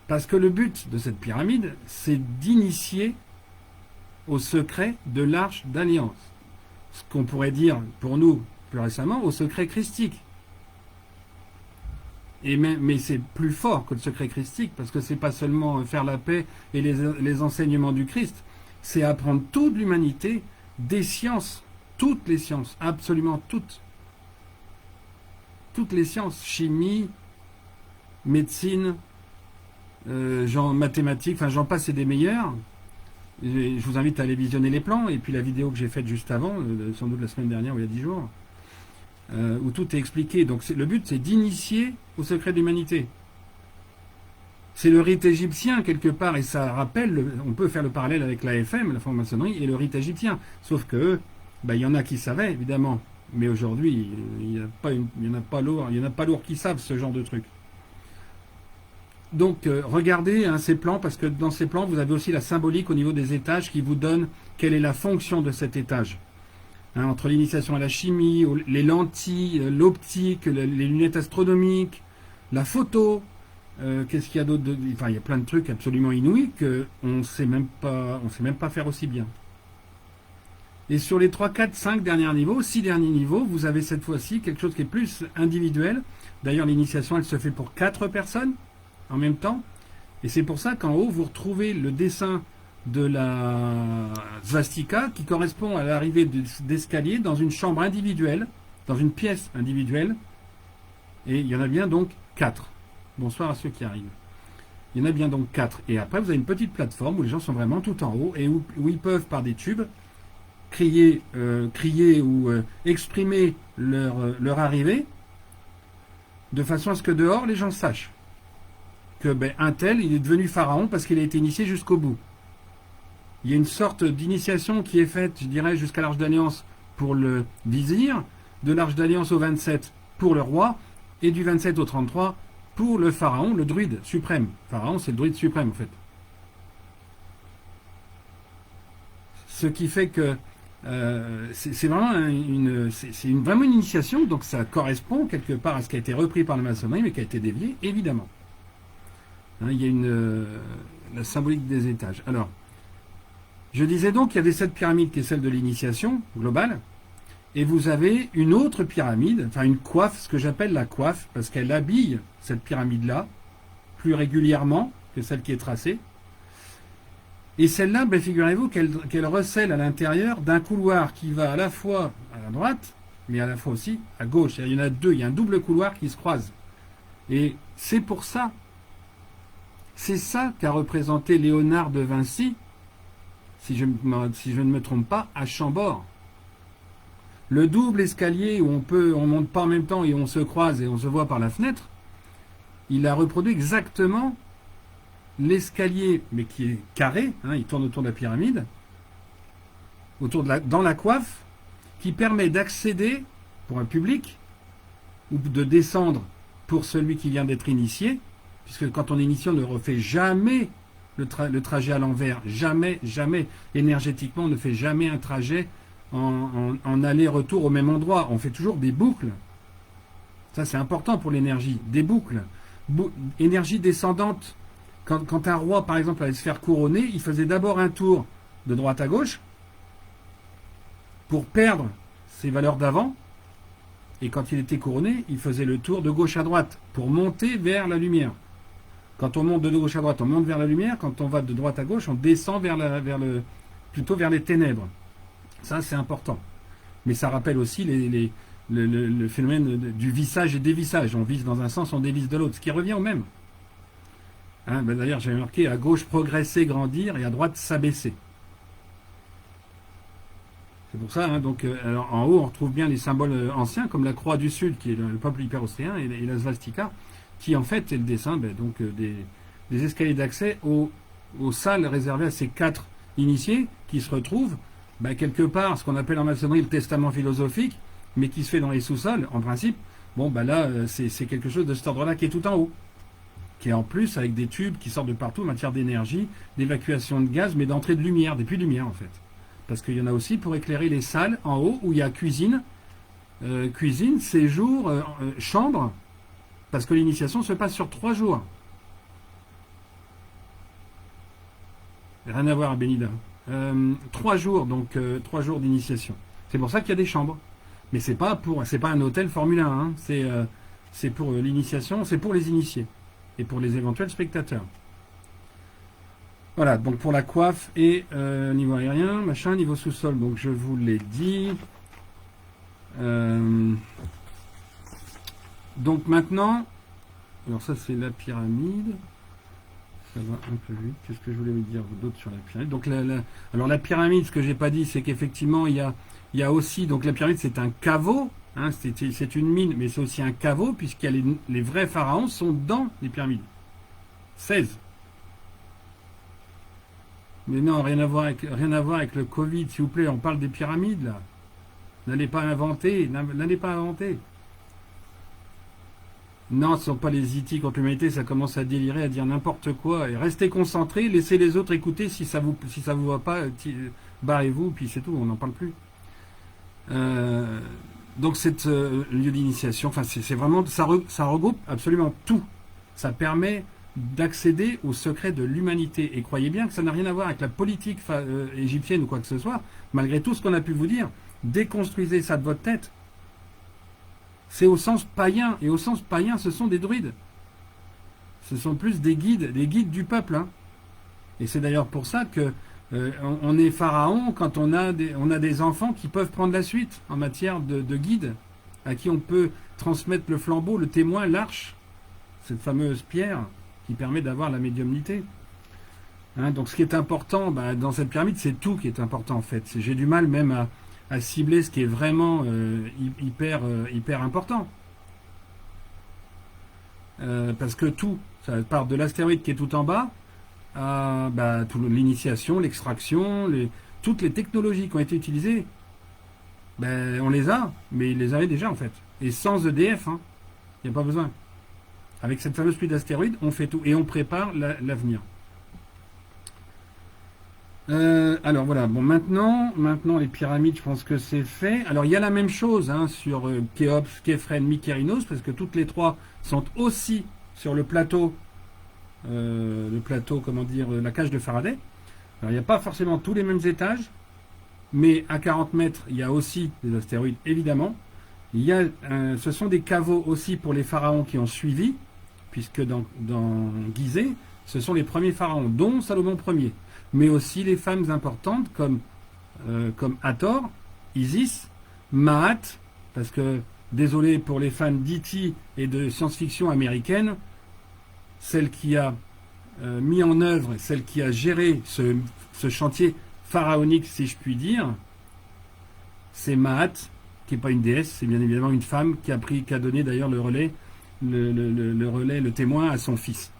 Parce que le but de cette pyramide, c'est d'initier au secret de l'Arche d'Alliance. Ce qu'on pourrait dire, pour nous, plus récemment, au secret christique. Mais c'est plus fort que le secret christique, parce que c'est pas seulement faire la paix et les enseignements du Christ, c'est apprendre toute l'humanité des sciences, toutes les sciences, absolument toutes. Toutes les sciences, chimie, médecine, mathématiques, enfin j'en passe et des meilleurs. Je vous invite à aller visionner les plans, et puis la vidéo que j'ai faite juste avant, sans doute la semaine dernière ou il y a 10 jours, où tout est expliqué. Donc le but, c'est d'initier au secret de l'humanité. C'est le rite égyptien, quelque part, et ça rappelle, on peut faire le parallèle avec l'AFM, la franc-maçonnerie, et le rite égyptien. Sauf que, il y en a qui savaient, évidemment, mais aujourd'hui, il n'y en a pas lourd qui savent ce genre de truc. Donc, regardez ces plans, parce que dans ces plans, vous avez aussi la symbolique au niveau des étages qui vous donne quelle est la fonction de cet étage. Entre l'initiation à la chimie, les lentilles, l'optique, les lunettes astronomiques, la photo, qu'est-ce qu'il y a d'autre enfin, il y a plein de trucs absolument inouïs qu'on ne sait même pas faire aussi bien. Et sur les 3, 4, 5 derniers niveaux, 6 derniers niveaux, vous avez cette fois-ci quelque chose qui est plus individuel. D'ailleurs, l'initiation, elle se fait pour 4 personnes en même temps. Et c'est pour ça qu'en haut, vous retrouvez le dessin de la svastika qui correspond à l'arrivée d'escalier dans une chambre individuelle, dans une pièce individuelle. Et il y en a bien donc 4. Bonsoir à ceux qui arrivent. Il y en a bien donc 4. Et après, vous avez une petite plateforme où les gens sont vraiment tout en haut et où ils peuvent, par des tubes, crier ou exprimer leur arrivée de façon à ce que dehors, les gens sachent que un tel, il est devenu pharaon parce qu'il a été initié jusqu'au bout. Il y a une sorte d'initiation qui est faite, je dirais, jusqu'à l'Arche d'Alliance pour le vizir, de l'Arche d'Alliance au 27 pour le roi, et du 27 au 33 pour le pharaon, le druide suprême. Pharaon, c'est le druide suprême, en fait. Ce qui fait que c'est vraiment vraiment une initiation, donc ça correspond quelque part à ce qui a été repris par la maçonnerie, mais qui a été dévié, évidemment. Il y a la symbolique des étages. Alors, je disais donc qu'il y avait cette pyramide qui est celle de l'initiation globale, et vous avez une autre pyramide, enfin une coiffe, ce que j'appelle la coiffe, parce qu'elle habille cette pyramide-là plus régulièrement que celle qui est tracée. Et celle-là, figurez-vous qu'elle recèle à l'intérieur d'un couloir qui va à la fois à la droite, mais à la fois aussi à gauche. Il y en a deux, il y a un double couloir qui se croise. Et c'est pour ça, c'est ça qu'a représenté Léonard de Vinci, si je ne me trompe pas, à Chambord. Le double escalier où on monte pas en même temps et on se croise et on se voit par la fenêtre, il a reproduit exactement l'escalier, mais qui est carré, il tourne autour de la pyramide, dans la coiffe, qui permet d'accéder pour un public, ou de descendre pour celui qui vient d'être initié, puisque quand on est initié, on ne refait jamais le trajet à l'envers, jamais, jamais. Énergétiquement, on ne fait jamais un trajet en aller-retour au même endroit. On fait toujours des boucles. Ça, c'est important pour l'énergie. Des boucles. Énergie descendante. Quand un roi, par exemple, allait se faire couronner, il faisait d'abord un tour de droite à gauche pour perdre ses valeurs d'avant. Et quand il était couronné, il faisait le tour de gauche à droite pour monter vers la lumière. Quand on monte de gauche à droite, on monte vers la lumière. Quand on va de droite à gauche, on descend plutôt vers les ténèbres. Ça, c'est important. Mais ça rappelle aussi le phénomène du vissage et dévissage. On visse dans un sens, on dévisse de l'autre, ce qui revient au même. D'ailleurs, j'avais marqué à gauche progresser, grandir, et à droite s'abaisser. C'est pour ça, hein, donc, alors, en haut, on retrouve bien les symboles anciens, comme la croix du Sud, qui est le peuple hyper-austréen, et la svastika, qui en fait est le dessin donc, des escaliers d'accès aux salles réservées à ces 4 initiés, qui se retrouvent quelque part, ce qu'on appelle en maçonnerie le testament philosophique, mais qui se fait dans les sous-sols, en principe. Bon, là, c'est quelque chose de cet ordre-là qui est tout en haut, qui est en plus avec des tubes qui sortent de partout en matière d'énergie, d'évacuation de gaz, mais d'entrée de lumière, des puits de lumière en fait. Parce qu'il y en a aussi pour éclairer les salles en haut où il y a cuisine, séjour, chambre, parce que l'initiation se passe sur 3 jours. Rien à voir à Bénida. 3 jours, donc 3 jours d'initiation. C'est pour ça qu'il y a des chambres. Mais c'est pas un hôtel Formule 1, hein. C'est pour l'initiation, c'est pour les initiés et pour les éventuels spectateurs. Voilà, donc pour la coiffe et niveau aérien, machin, niveau sous-sol, donc je vous l'ai dit. Donc maintenant, alors ça c'est la pyramide. Ça va un peu vite. Qu'est-ce que je voulais vous dire d'autre sur la pyramide? Donc alors la pyramide, ce que j'ai pas dit, c'est qu'effectivement il y a aussi, donc la pyramide c'est un caveau, hein, c'est une mine, mais c'est aussi un caveau, puisqu'il y a les vrais pharaons sont dans les pyramides. 16. Mais non, rien à voir avec le Covid, s'il vous plaît, on parle des pyramides là. N'allez pas inventer. Non, ce ne sont pas les IT contre l'humanité, ça commence à délirer, à dire n'importe quoi. Et restez concentrés, laissez les autres écouter, si ça vous va pas, barrez-vous, puis c'est tout, on n'en parle plus. Donc cette lieu d'initiation, enfin c'est vraiment, ça regroupe absolument tout. Ça permet d'accéder au secret de l'humanité. Et croyez bien que ça n'a rien à voir avec la politique égyptienne ou quoi que ce soit. Malgré tout ce qu'on a pu vous dire, déconstruisez ça de votre tête. C'est au sens païen. Et au sens païen, ce sont des druides. Ce sont plus des guides du peuple. Hein. Et c'est d'ailleurs pour ça que on est pharaon quand on a des enfants qui peuvent prendre la suite en matière de guide, à qui on peut transmettre le flambeau, le témoin, l'arche, cette fameuse pierre qui permet d'avoir la médiumnité. Hein, donc ce qui est important dans cette pyramide, c'est tout qui est important en fait. J'ai du mal même à cibler ce qui est vraiment hyper important. Parce que tout, ça part de l'astéroïde qui est tout en bas, à l'initiation, l'extraction, toutes les technologies qui ont été utilisées, on les a, mais ils les avaient déjà en fait. Et sans EDF, il n'y a pas besoin. Avec cette fameuse pluie d'astéroïdes, on fait tout et on prépare l'avenir. Alors voilà, bon maintenant les pyramides, je pense que c'est fait. Alors il y a la même chose sur Khéops, Képhren, Mykérinos, parce que toutes les 3 sont aussi sur le plateau, la cage de Faraday. Alors il n'y a pas forcément tous les mêmes étages, mais à 40 mètres, il y a aussi des astéroïdes, évidemment. Ce sont des caveaux aussi pour les pharaons qui ont suivi, puisque dans Gizeh, ce sont les premiers pharaons, dont Salomon Ier, mais aussi les femmes importantes comme Hathor, Isis, Maat, parce que, désolé pour les fans d'E.T. et de science-fiction américaine, celle qui a mis en œuvre, celle qui a géré ce chantier pharaonique, si je puis dire, c'est Maat, qui n'est pas une déesse, c'est bien évidemment une femme qui a donné d'ailleurs le relais, le témoin à son fils.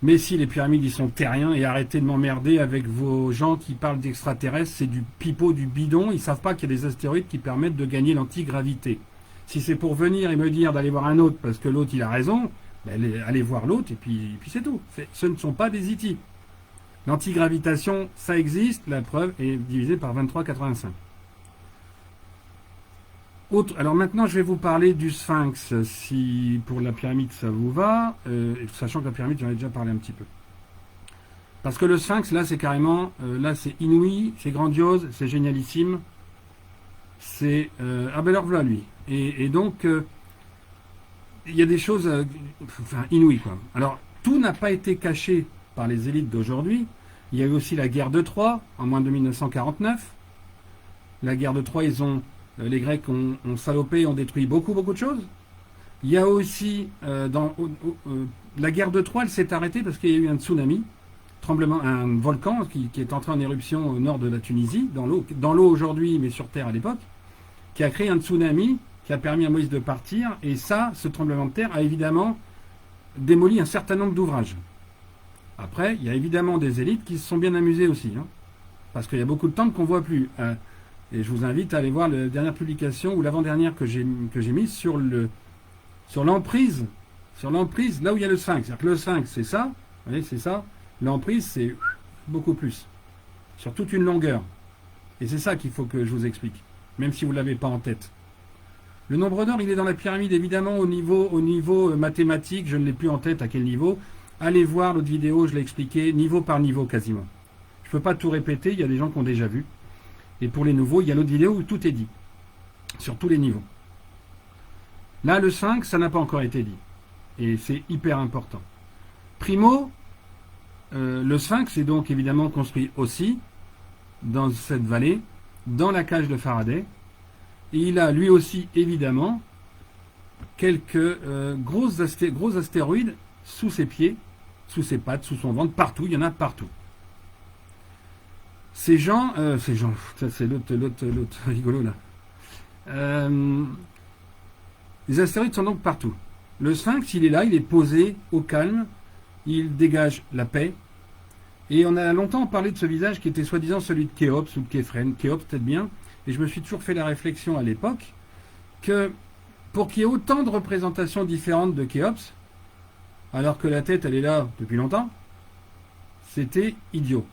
Mais si les pyramides, ils sont terriens, et arrêtez de m'emmerder avec vos gens qui parlent d'extraterrestres, c'est du pipeau, du bidon, ils savent pas qu'il y a des astéroïdes qui permettent de gagner l'antigravité. Si c'est pour venir et me dire d'aller voir un autre parce que l'autre il a raison, allez voir l'autre et puis c'est tout. Ce ne sont pas des IT. L'antigravitation, ça existe, la preuve est divisée par 23,85. Alors maintenant, je vais vous parler du Sphinx, si pour la pyramide ça vous va, sachant que la pyramide, j'en ai déjà parlé un petit peu. Parce que le Sphinx, là, c'est carrément, là, c'est inouï, c'est grandiose, c'est génialissime. C'est... alors voilà, lui. Et donc, il y a des choses inouïes, quoi. Alors, tout n'a pas été caché par les élites d'aujourd'hui. Il y a eu aussi la guerre de Troie, en moins de 1949. La guerre de Troie, les Grecs ont salopé, ont détruit beaucoup de choses. Il y a aussi, la guerre de Troie, elle s'est arrêtée parce qu'il y a eu un tsunami tremblement, un volcan qui est entré en éruption au nord de la Tunisie, dans l'eau aujourd'hui, mais sur terre à l'époque, qui a créé un tsunami, qui a permis à Moïse de partir, et ça, ce tremblement de terre a évidemment démoli un certain nombre d'ouvrages. Après, il y a évidemment des élites qui se sont bien amusées aussi, hein, parce qu'il y a beaucoup de temples qu'on ne voit plus. Et je vous invite à aller voir la dernière publication, ou l'avant-dernière que j'ai mise sur l'emprise, là où il y a le sphinx. C'est-à-dire que le sphinx, c'est ça, vous voyez, c'est ça. L'emprise, c'est beaucoup plus, sur toute une longueur. Et c'est ça qu'il faut que je vous explique, même si vous ne l'avez pas en tête. Le nombre d'or, il est dans la pyramide, évidemment, au niveau mathématique, je ne l'ai plus en tête à quel niveau. Allez voir l'autre vidéo, je l'ai expliqué, niveau par niveau quasiment. Je ne peux pas tout répéter, il y a des gens qui ont déjà vu. Et pour les nouveaux, il y a l'autre vidéo où tout est dit, sur tous les niveaux. Là, le 5, ça n'a pas encore été dit. Et c'est hyper important. Primo, le sphinx est donc évidemment construit aussi dans cette vallée, dans la cage de Faraday. Et il a lui aussi évidemment quelques gros astéroïdes sous ses pieds, sous ses pattes, sous son ventre, partout, il y en a partout. Ces gens, ça c'est l'autre rigolo là. Les astéroïdes sont donc partout. Le sphinx, il est là, il est posé au calme, il dégage la paix. Et on a longtemps parlé de ce visage qui était soi-disant celui de Khéops ou de Képhren. Khéops peut-être bien. Et je me suis toujours fait la réflexion à l'époque que pour qu'il y ait autant de représentations différentes de Khéops, alors que la tête elle est là depuis longtemps, c'était idiot.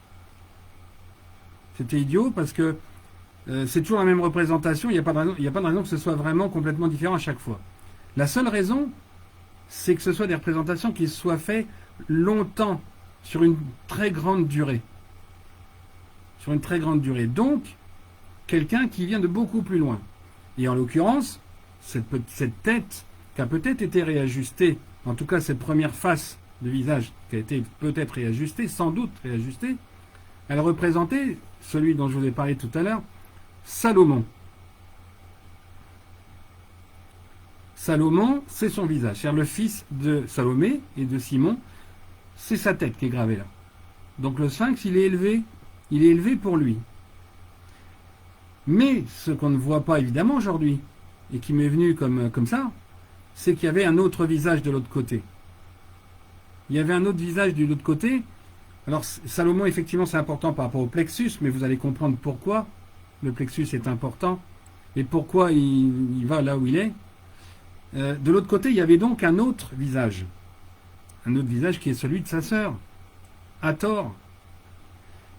C'était idiot parce que c'est toujours la même représentation, il n'y a pas de raison que ce soit vraiment complètement différent à chaque fois. La seule raison, c'est que ce soit des représentations qui soient faites longtemps, sur une très grande durée. Sur une très grande durée. Donc, quelqu'un qui vient de beaucoup plus loin. Et en l'occurrence, cette tête qui a peut-être été réajustée, en tout cas cette première face de visage qui a été peut-être réajustée, sans doute réajustée, elle représentait celui dont je vous ai parlé tout à l'heure, Salomon. Salomon, c'est son visage. C'est-à-dire le fils de Salomé et de Simon, c'est sa tête qui est gravée là. Donc le sphinx, il est élevé pour lui. Mais ce qu'on ne voit pas évidemment aujourd'hui, et qui m'est venu comme ça, c'est qu'il y avait un autre visage de l'autre côté. Il y avait un autre visage de l'autre côté. Alors Salomon, effectivement, c'est important par rapport au plexus, mais vous allez comprendre pourquoi le plexus est important et pourquoi il va là où il est. De l'autre côté, il y avait donc un autre visage qui est celui de sa sœur, Hathor,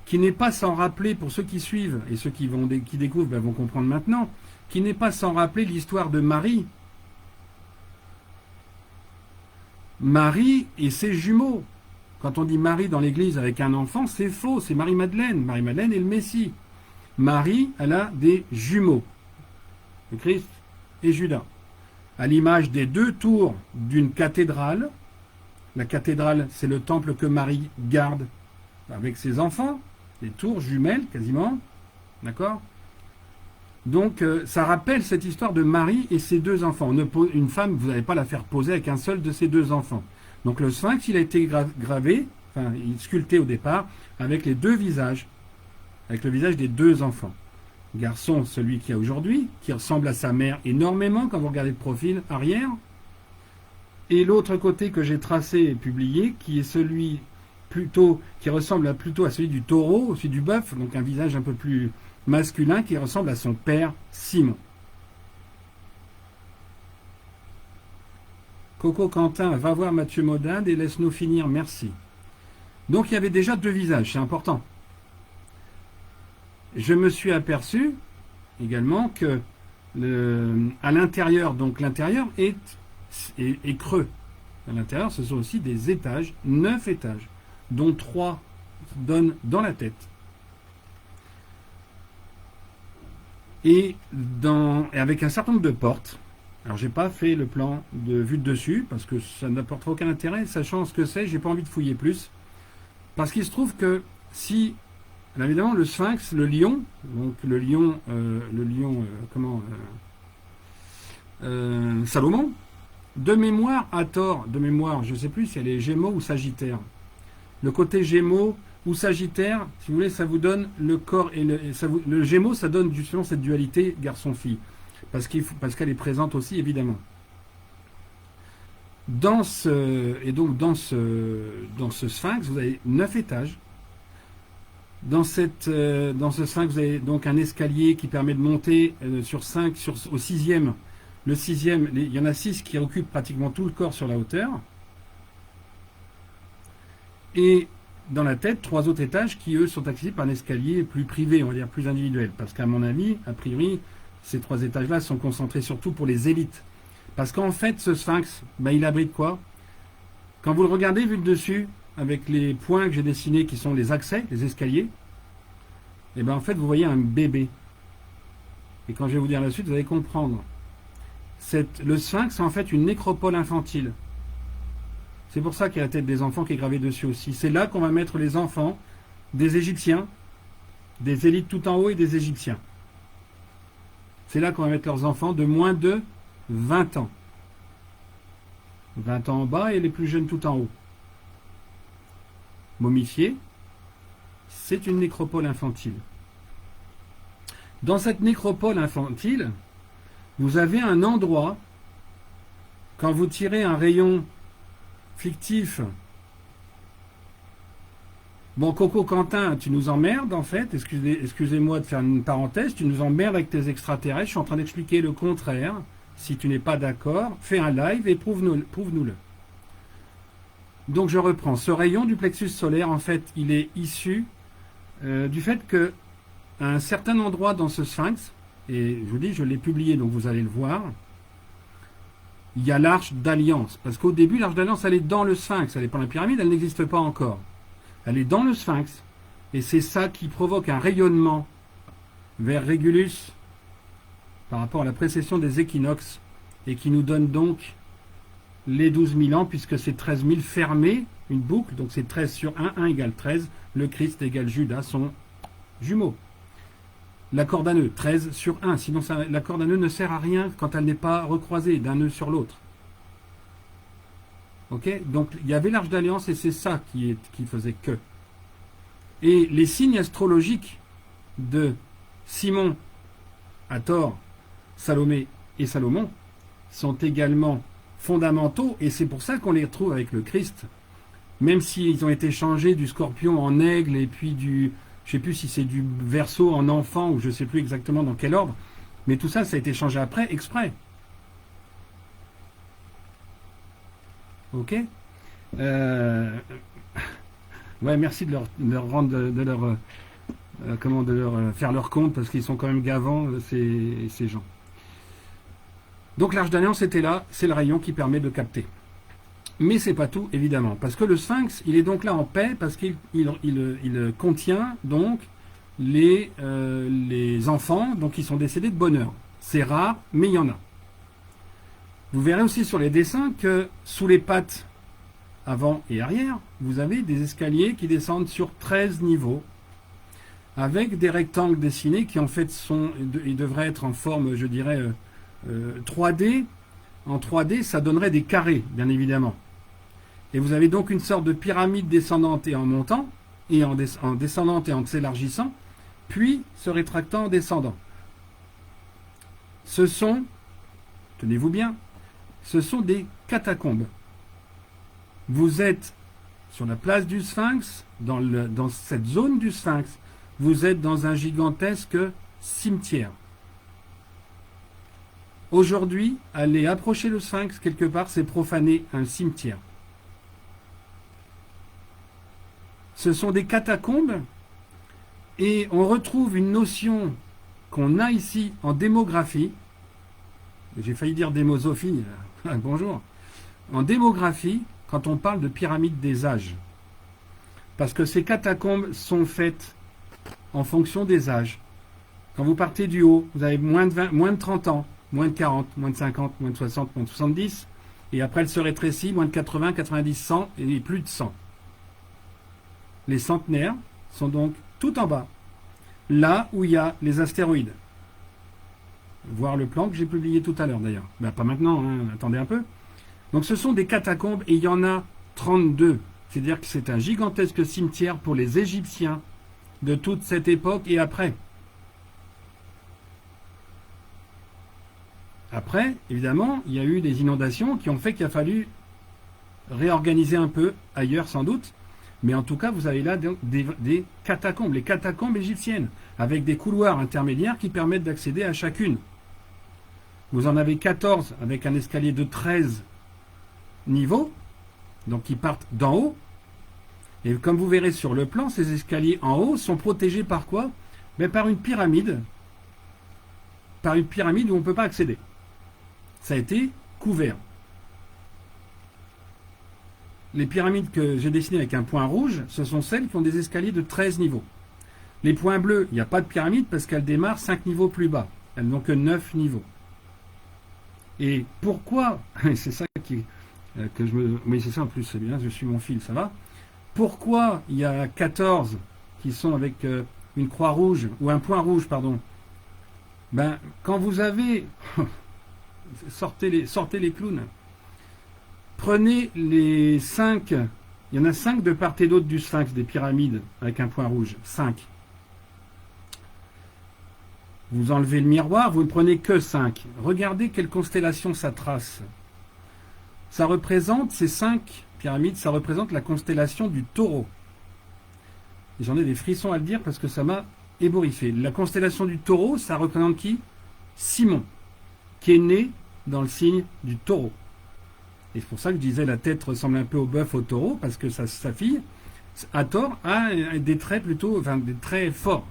qui n'est pas sans rappeler, pour ceux qui suivent et ceux qui découvrent vont comprendre maintenant, qui n'est pas sans rappeler l'histoire de Marie. Marie et ses jumeaux. Quand on dit Marie dans l'église avec un enfant, c'est faux, c'est Marie-Madeleine. Marie-Madeleine est le Messie. Marie, elle a des jumeaux, le Christ et Judas, à l'image des deux tours d'une cathédrale. La cathédrale, c'est le temple que Marie garde avec ses enfants, les tours jumelles quasiment, d'accord? Donc ça rappelle cette histoire de Marie et ses deux enfants. Une femme, vous n'allez pas la faire poser avec un seul de ses deux enfants. Donc le sphinx, il a été gravé, enfin sculpté au départ, avec les deux visages, avec le visage des deux enfants. Garçon, celui qu'il y a aujourd'hui, qui ressemble à sa mère énormément quand vous regardez le profil arrière, et l'autre côté que j'ai tracé et publié, qui est celui qui ressemble plutôt à celui du taureau, celui du bœuf, donc un visage un peu plus masculin, qui ressemble à son père Simon. Coco Quentin, va voir Mathieu Modinde et laisse-nous finir, merci. Donc il y avait déjà deux visages, c'est important. Je me suis aperçu également que à l'intérieur, donc l'intérieur est creux. À l'intérieur, ce sont aussi des étages, 9 étages, dont 3 donnent dans la tête. Et avec un certain nombre de portes. Alors j'ai pas fait le plan de vue de dessus parce que ça n'apportera aucun intérêt, sachant ce que c'est, j'ai pas envie de fouiller plus. Parce qu'il se trouve que si, alors évidemment, le sphinx, le lion, donc Salomon, de mémoire, Hathor, je ne sais plus si elle est Gémeaux ou Sagittaire. Le côté Gémeaux ou Sagittaire, si vous voulez, ça vous donne le corps et le Gémeaux, ça donne justement cette dualité garçon-fille. Parce qu'elle est présente aussi, évidemment. Dans ce sphinx, vous avez 9 étages. Dans ce sphinx, vous avez donc un escalier qui permet de monter sur 5, au sixième. Le sixième, il y en a 6 qui occupent pratiquement tout le corps sur la hauteur. Et dans la tête, 3 autres étages qui, eux, sont accessibles par un escalier plus privé, on va dire plus individuel. Parce qu'à mon avis, a priori, ces 3 étages-là sont concentrés surtout pour les élites. Parce qu'en fait, ce sphinx, il abrite quoi? Quand vous le regardez vu de dessus, avec les points que j'ai dessinés qui sont les accès, les escaliers, et en fait, vous voyez un bébé. Et quand je vais vous dire la suite, vous allez comprendre. Le sphinx, c'est en fait une nécropole infantile. C'est pour ça qu'il y a la tête des enfants qui est gravée dessus aussi. C'est là qu'on va mettre les enfants des Égyptiens, des élites tout en haut et des Égyptiens. C'est là qu'on va mettre leurs enfants de moins de 20 ans. 20 ans en bas et les plus jeunes tout en haut. Momifiés, c'est une nécropole infantile. Dans cette nécropole infantile, vous avez un endroit, quand vous tirez un rayon fictif, bon, Coco Quentin, tu nous emmerdes en fait, excusez-moi de faire une parenthèse, tu nous emmerdes avec tes extraterrestres, je suis en train d'expliquer le contraire. Si tu n'es pas d'accord, fais un live et prouve-nous-le. Donc je reprends. Ce rayon du plexus solaire, en fait, il est issu du fait que à un certain endroit dans ce sphinx, et je vous dis, je l'ai publié, donc vous allez le voir, il y a l'arche d'alliance. Parce qu'au début, l'arche d'alliance, elle est dans le sphinx, elle n'est pas dans la pyramide, elle n'existe pas encore. Elle est dans le sphinx, et c'est ça qui provoque un rayonnement vers Régulus, par rapport à la précession des équinoxes, et qui nous donne donc les 12 000 ans, puisque c'est 13 000 fermés, une boucle, donc c'est 13 sur 1, 1 égale 13, le Christ égale Judas sont jumeaux. L'accord d'un nœud, 13 sur 1, sinon l'accord d'un nœud ne sert à rien quand elle n'est pas recroisée d'un nœud sur l'autre. Ok, donc il y avait l'arche d'alliance et c'est ça qui faisait que. Et les signes astrologiques de Simon, Hathor, Salomé et Salomon sont également fondamentaux et c'est pour ça qu'on les retrouve avec le Christ, même s'ils ont été changés du scorpion en aigle et puis je ne sais plus si c'est du Verseau en enfant ou je ne sais plus exactement dans quel ordre, mais tout ça, ça a été changé après, exprès. Ok. Ouais, merci de leur rendre, de leur faire leur compte parce qu'ils sont quand même gavants ces gens. Donc l'arche d'alliance était là, c'est le rayon qui permet de capter. Mais c'est pas tout, évidemment, parce que le sphinx, il est donc là en paix, parce qu'il contient donc les enfants donc qui sont décédés de bonheur. C'est rare, mais il y en a. Vous verrez aussi sur les dessins que sous les pattes avant et arrière, vous avez des escaliers qui descendent sur 13 niveaux, avec des rectangles dessinés qui en fait ils devraient être en forme, je dirais, 3D. En 3D, ça donnerait des carrés, bien évidemment. Et vous avez donc une sorte de pyramide descendante et en montant, et en descendante et en s'élargissant, puis se rétractant en descendant. Ce sont, tenez-vous bien, ce sont des catacombes. Vous êtes sur la place du Sphinx, dans cette zone du Sphinx, vous êtes dans un gigantesque cimetière. Aujourd'hui, aller approcher le Sphinx, quelque part, c'est profaner un cimetière. Ce sont des catacombes et on retrouve une notion qu'on a ici en démographie. J'ai failli dire démosophie. Bonjour. En démographie, quand on parle de pyramide des âges. Parce que ces catacombes sont faites en fonction des âges. Quand vous partez du haut, vous avez moins de 30 ans. Moins de 40, moins de 50, moins de 60, moins de 70. Et après, elle se rétrécit, moins de 80, 90, 100 et plus de 100. Les centenaires sont donc tout en bas, là où il y a les astéroïdes. Voir le plan que j'ai publié tout à l'heure d'ailleurs. Ben, pas maintenant, hein, attendez un peu. Donc ce sont des catacombes et il y en a 32. C'est-à-dire que c'est un gigantesque cimetière pour les Égyptiens de toute cette époque et après. Après, évidemment, il y a eu des inondations qui ont fait qu'il a fallu réorganiser un peu, ailleurs sans doute, mais en tout cas, vous avez là des catacombes, les catacombes égyptiennes, avec des couloirs intermédiaires qui permettent d'accéder à chacune. Vous en avez 14 avec un escalier de 13 niveaux, donc qui partent d'en haut. Et comme vous verrez sur le plan, ces escaliers en haut sont protégés par quoi? Mais par une pyramide. Par une pyramide où on ne peut pas accéder. Ça a été couvert. Les pyramides que j'ai dessinées avec un point rouge, ce sont celles qui ont des escaliers de 13 niveaux. Les points bleus, il n'y a pas de pyramide parce qu'elles démarrent 5 niveaux plus bas. Elles n'ont que 9 niveaux. Et pourquoi, c'est ça que je me... Oui, c'est ça en plus, c'est bien, je suis mon fil, ça va. Pourquoi il y a 14 qui sont avec une croix rouge, ou un point rouge, pardon. Ben, quand vous avez... sortez les clowns. Prenez les 5, il y en a 5 de part et d'autre du sphinx, des pyramides, avec un point rouge, 5. Vous enlevez le miroir, vous ne prenez que 5. Regardez quelle constellation ça trace. Ça représente, ces 5 pyramides, ça représente la constellation du Taureau. Et j'en ai des frissons à le dire parce que ça m'a ébouriffé. La constellation du Taureau, ça représente qui? Simon, qui est né dans le signe du Taureau. Et c'est pour ça que je disais la tête ressemble un peu au bœuf au taureau, parce que sa fille, Hathor, a des traits plutôt, enfin des traits forts.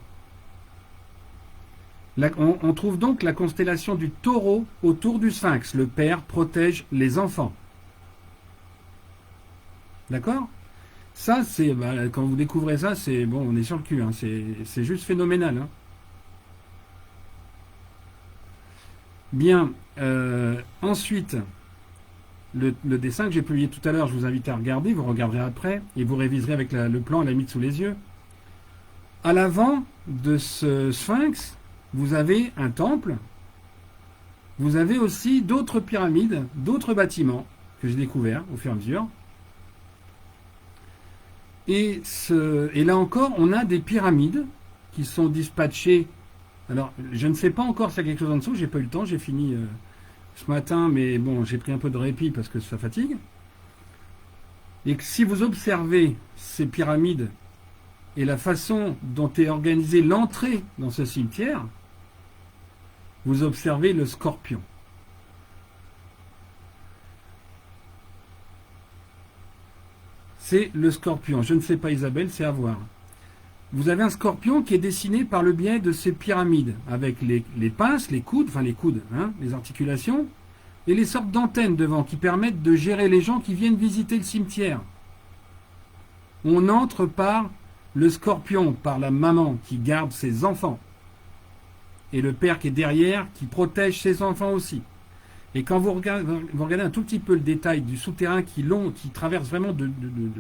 Là, on trouve donc la constellation du Taureau autour du sphinx. Le père protège les enfants. D'accord? Ça, c'est quand vous découvrez ça, c'est bon, on est sur le cul. Hein, c'est juste phénoménal. Hein. Bien. Ensuite, le dessin que j'ai publié tout à l'heure, je vous invite à regarder. Vous regarderez après et vous réviserez avec le plan à la limite sous les yeux. À l'avant de ce sphinx, vous avez un temple. Vous avez aussi d'autres pyramides, d'autres bâtiments que j'ai découverts au fur et à mesure. Et là encore, on a des pyramides qui sont dispatchées. Alors, je ne sais pas encore s'il y a quelque chose en dessous, j'ai pas eu le temps, j'ai fini ce matin, mais bon, j'ai pris un peu de répit parce que ça fatigue. Et que si vous observez ces pyramides et la façon dont est organisée l'entrée dans ce cimetière, vous observez le scorpion. C'est le scorpion. Je ne sais pas, Isabelle, c'est à voir. Vous avez un scorpion qui est dessiné par le biais de ces pyramides, avec les pinces, les coudes, hein, les articulations, et les sortes d'antennes devant qui permettent de gérer les gens qui viennent visiter le cimetière. On entre par le scorpion, par la maman qui garde ses enfants, et le père qui est derrière, qui protège ses enfants aussi. Et quand vous regardez un tout petit peu le détail du souterrain qui traverse vraiment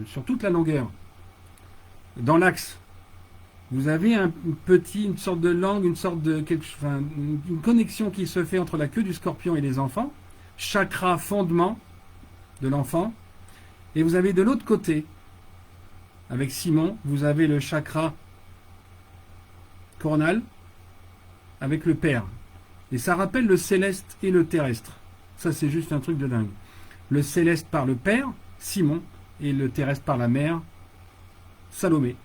sur toute la longueur, dans l'axe, vous avez une sorte de langue, une connexion qui se fait entre la queue du scorpion et les enfants, chakra fondement de l'enfant, et vous avez de l'autre côté, avec Simon, vous avez le chakra coronal avec le père. Et ça rappelle le céleste et le terrestre. Ça, c'est juste un truc de dingue. Le céleste par le père, Simon, et le terrestre par la mère, Salomé.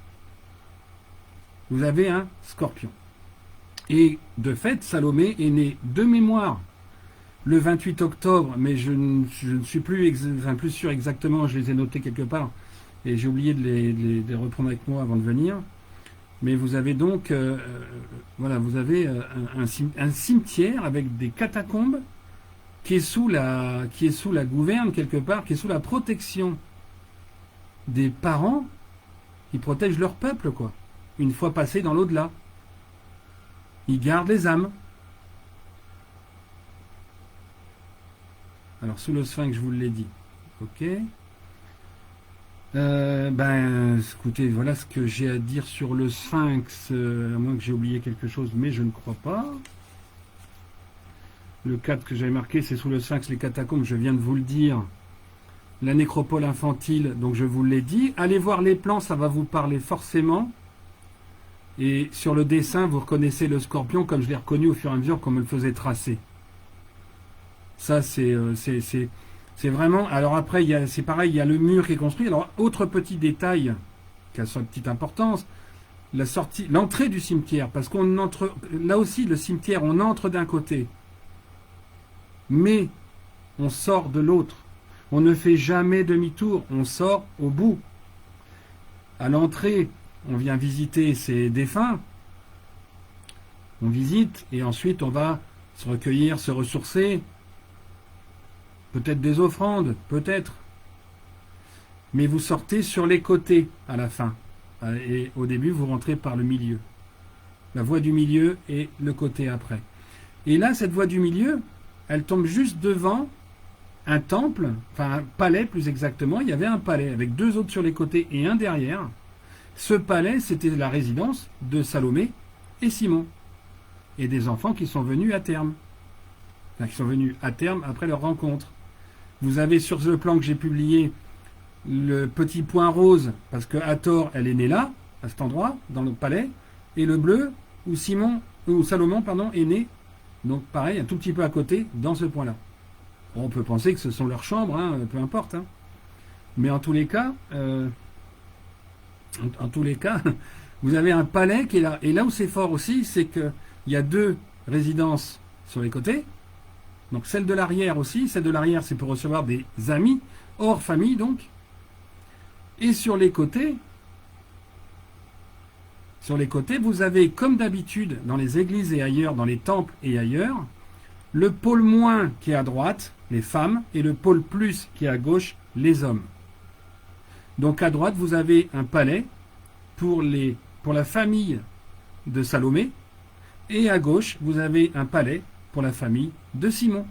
Vous avez un scorpion. Et de fait, Salomé est né de mémoire le 28 octobre, mais je ne suis plus sûr exactement, je les ai notés quelque part, et j'ai oublié de les reprendre avec moi avant de venir. Mais vous avez donc, vous avez un cimetière avec des catacombes qui est sous la gouverne quelque part, qui est sous la protection des parents qui protègent leur peuple, quoi. Une fois passés dans l'au-delà. Ils gardent les âmes. Alors, sous le sphinx, je vous l'ai dit. Ok. Écoutez, voilà ce que j'ai à dire sur le sphinx, à moins que j'ai oublié quelque chose, mais je ne crois pas. Le 4 que j'avais marqué, c'est sous le sphinx, les catacombes, je viens de vous le dire. la nécropole infantile, donc je vous l'ai dit. Allez voir les plans, ça va vous parler forcément. Et sur le dessin, vous reconnaissez le scorpion comme je l'ai reconnu au fur et à mesure qu'on me le faisait tracer. Ça, c'est vraiment... Alors après, c'est pareil, il y a le mur qui est construit. Alors, autre petit détail qui a sa petite importance, la sortie, l'entrée du cimetière, parce qu'on entre... Là aussi, le cimetière, on entre d'un côté, mais on sort de l'autre. On ne fait jamais demi-tour, on sort au bout. À l'entrée, on vient visiter ses défunts, on visite, et ensuite on va se recueillir, se ressourcer, peut-être des offrandes, peut-être. Mais vous sortez sur les côtés à la fin. Et au début, vous rentrez par le milieu. La voie du milieu et le côté après. Et là, cette voie du milieu, elle tombe juste devant un temple, enfin un palais plus exactement. Il y avait un palais avec deux autres sur les côtés et un derrière. Ce palais, c'était la résidence de Salomé et Simon. Et des enfants qui sont venus à terme. Enfin, qui sont venus à terme après leur rencontre. Vous avez sur le plan que j'ai publié le petit point rose, parce que Hathor, elle est née là, à cet endroit, dans le palais, et le bleu, où Salomon, est né, donc pareil, un tout petit peu à côté, dans ce point-là. On peut penser que ce sont leurs chambres, hein, peu importe. Hein. Mais en tous les cas, vous avez un palais qui est là. Et là où c'est fort aussi, c'est qu'il y a deux résidences sur les côtés. Donc celle de l'arrière aussi. Celle de l'arrière, c'est pour recevoir des amis, hors famille donc. Et sur les côtés, vous avez, comme d'habitude, dans les églises et ailleurs, dans les temples et ailleurs, le pôle moins qui est à droite, les femmes, et le pôle plus qui est à gauche, les hommes. Donc à droite, vous avez un palais pour la famille de Salomé, et à gauche, vous avez un palais pour la famille de Simon.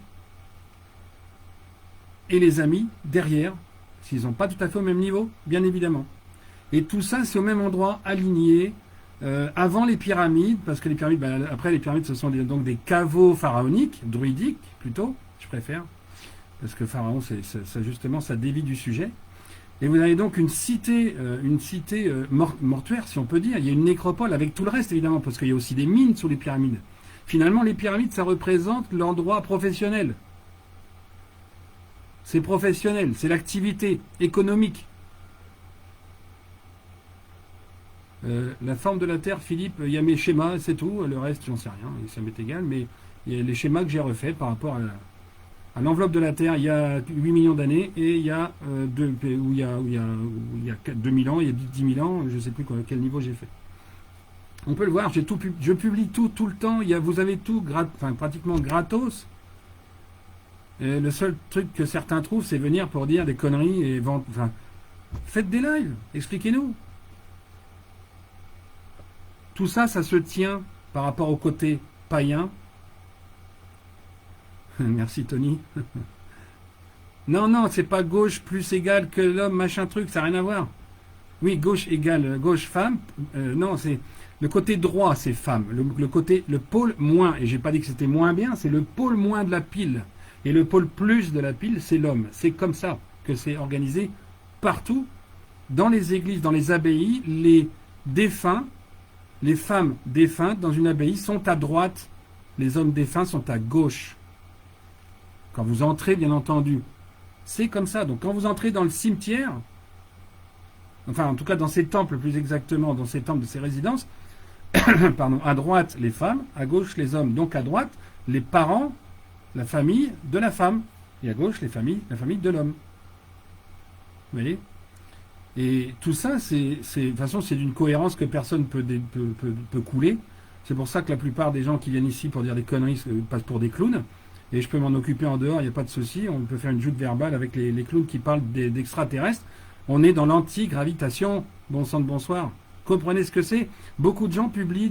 Et les amis derrière, s'ils n'ont pas tout à fait au même niveau, bien évidemment. Et tout ça, c'est au même endroit, aligné, avant les pyramides, parce que les pyramides, après les pyramides, ce sont donc des caveaux pharaoniques, druidiques plutôt, je préfère, parce que pharaon, justement, ça dévie du sujet. Et vous avez donc une cité mortuaire, si on peut dire. Il y a une nécropole avec tout le reste, évidemment, parce qu'il y a aussi des mines sous les pyramides. Finalement, les pyramides, ça représente l'endroit professionnel. C'est professionnel, c'est l'activité économique. La forme de la Terre, Philippe, il y a mes schémas, c'est tout. Le reste, j'en sais rien, ça m'est égal. Mais il y a les schémas que j'ai refaits par rapport à l'enveloppe de la Terre il y a 8 millions d'années et il y a 2000 ans, il y a 10 000 ans, je ne sais plus quel niveau j'ai fait. On peut le voir, je publie tout le temps. Vous avez tout, pratiquement gratos. Et le seul truc que certains trouvent, c'est venir pour dire des conneries et vendre. Enfin, faites des lives, expliquez-nous. Tout ça, ça se tient par rapport au côté païen. Merci Tony. Non, c'est pas gauche plus égale que l'homme, machin truc, ça n'a rien à voir. Oui, gauche égale gauche femme. Non, c'est le côté droit, c'est femme. Le pôle moins, et j'ai pas dit que c'était moins bien, c'est le pôle moins de la pile. Et le pôle plus de la pile, c'est l'homme. C'est comme ça que c'est organisé partout, dans les églises, dans les abbayes, les défunts, les femmes défuntes dans une abbaye sont à droite, les hommes défunts sont à gauche. Quand vous entrez, bien entendu, c'est comme ça. Donc quand vous entrez dans le cimetière, enfin en tout cas dans ces temples plus exactement, dans ces temples de ces résidences, pardon, à droite les femmes, à gauche les hommes. Donc à droite, les parents, la famille de la femme, et à gauche la famille de l'homme. Vous voyez ? Et tout ça, de toute façon, c'est d'une cohérence que personne peut couler. C'est pour ça que la plupart des gens qui viennent ici pour dire des conneries passent pour des clowns. Et je peux m'en occuper en dehors, il n'y a pas de souci. On peut faire une joute verbale avec les clowns qui parlent d'extraterrestres. On est dans l'anti-gravitation. Bon sang de bonsoir. Comprenez ce que c'est. Beaucoup de gens publient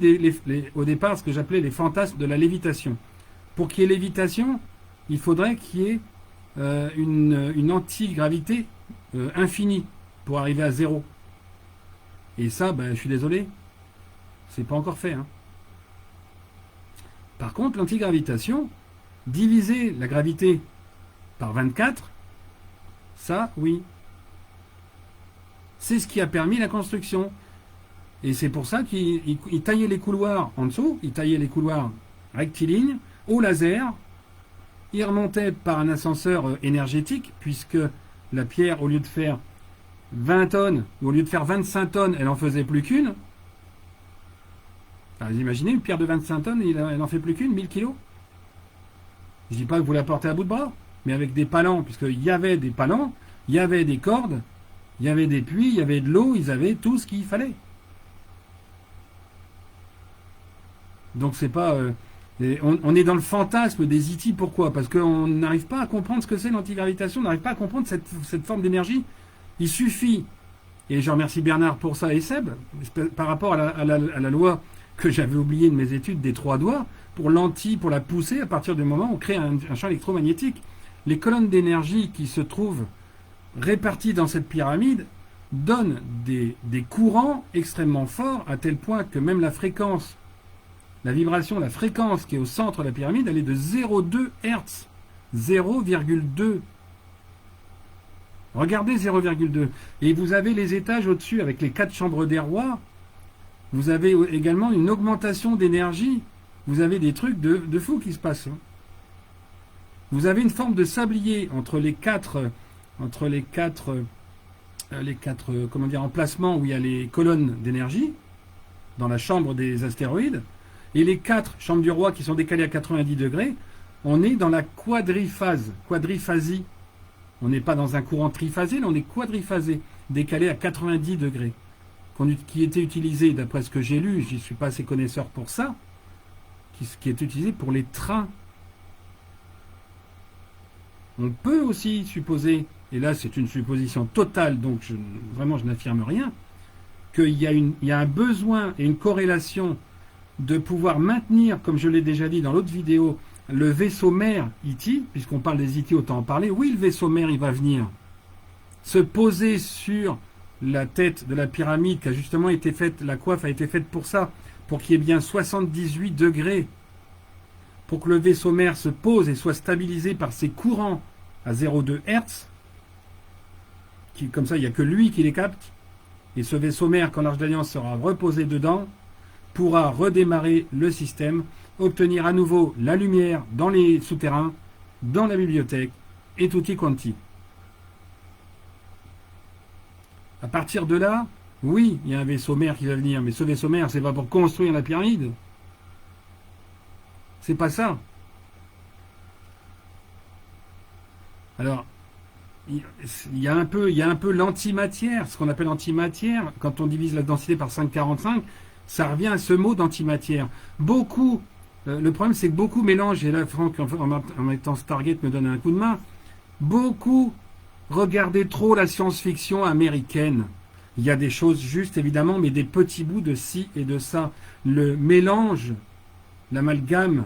au départ ce que j'appelais les fantasmes de la lévitation. Pour qu'il y ait lévitation, il faudrait qu'il y ait une anti-gravité infinie pour arriver à zéro. Et ça, je suis désolé, c'est pas encore fait. Hein. Par contre, l'antigravitation, diviser la gravité par 24, Ça, oui. C'est ce qui a permis la construction. Et c'est pour ça qu'ils taillaient les couloirs en dessous, ils taillaient les couloirs rectilignes, au laser. Ils remontaient par un ascenseur énergétique, puisque la pierre, au lieu de faire 20 tonnes, ou au lieu de faire 25 tonnes, elle en faisait plus qu'une. Vous imaginez, une pierre de 25 tonnes, elle en fait plus qu'une, 1000 kilos. Je dis pas que vous la portez à bout de bras, mais avec des palans, puisqu'il y avait des palans, il y avait des cordes, il y avait des puits, il y avait de l'eau, ils avaient tout ce qu'il fallait. Donc c'est pas... on est dans le fantasme des E.T. Pourquoi? Parce qu'on n'arrive pas à comprendre ce que c'est l'antigravitation, on n'arrive pas à comprendre cette forme d'énergie. Il suffit, et je remercie Bernard pour ça et Seb, par rapport à la loi que j'avais oubliée de mes études des 3 doigts, pour la pousser à partir du moment où on crée un champ électromagnétique. Les colonnes d'énergie qui se trouvent réparties dans cette pyramide donnent des courants extrêmement forts, à tel point que même la fréquence, la vibration, la fréquence qui est au centre de la pyramide, elle est de 0,2 Hz. 0,2. Regardez 0,2. Et vous avez les étages au-dessus avec les 4 chambres des rois. Vous avez également une augmentation d'énergie. Vous avez des trucs de fou qui se passent. Vous avez une forme de sablier entre les quatre comment dire, emplacements où il y a les colonnes d'énergie, dans la chambre des astéroïdes, et les 4 chambres du roi qui sont décalées à 90 degrés. On est dans la quadriphasie. On n'est pas dans un courant triphasé, là on est quadriphasé, décalé à 90 degrés, qui était utilisé, d'après ce que j'ai lu, je ne suis pas assez connaisseur pour ça, qui est utilisé pour les trains. On peut aussi supposer, et là c'est une supposition totale, donc vraiment je n'affirme rien, qu'il y a un besoin et une corrélation de pouvoir maintenir, comme je l'ai déjà dit dans l'autre vidéo, le vaisseau mère E.T., puisqu'on parle des E.T., autant en parler. Oui, le vaisseau mère, il va venir se poser sur la tête de la pyramide qui a justement été faite, la coiffe a été faite pour ça, pour qu'il y ait bien 78 degrés, pour que le vaisseau mère se pose et soit stabilisé par ses courants à 0,2 Hz, comme ça il n'y a que lui qui les capte, et ce vaisseau mère, quand l'Arche d'Alliance sera reposé dedans, pourra redémarrer le système, obtenir à nouveau la lumière dans les souterrains, dans la bibliothèque, et tutti quanti. À partir de là, oui, il y a un vaisseau mère qui va venir, mais ce vaisseau mère, c'est pas pour construire la pyramide. C'est pas ça. Alors, il y a un peu l'antimatière, ce qu'on appelle antimatière, quand on divise la densité par 5,45, ça revient à ce mot d'antimatière. Beaucoup, le problème c'est que beaucoup mélangent, et là Franck en mettant Stargate me donne un coup de main, beaucoup regardaient trop la science-fiction américaine. Il y a des choses justes évidemment, mais des petits bouts de ci et de ça. Le mélange, l'amalgame,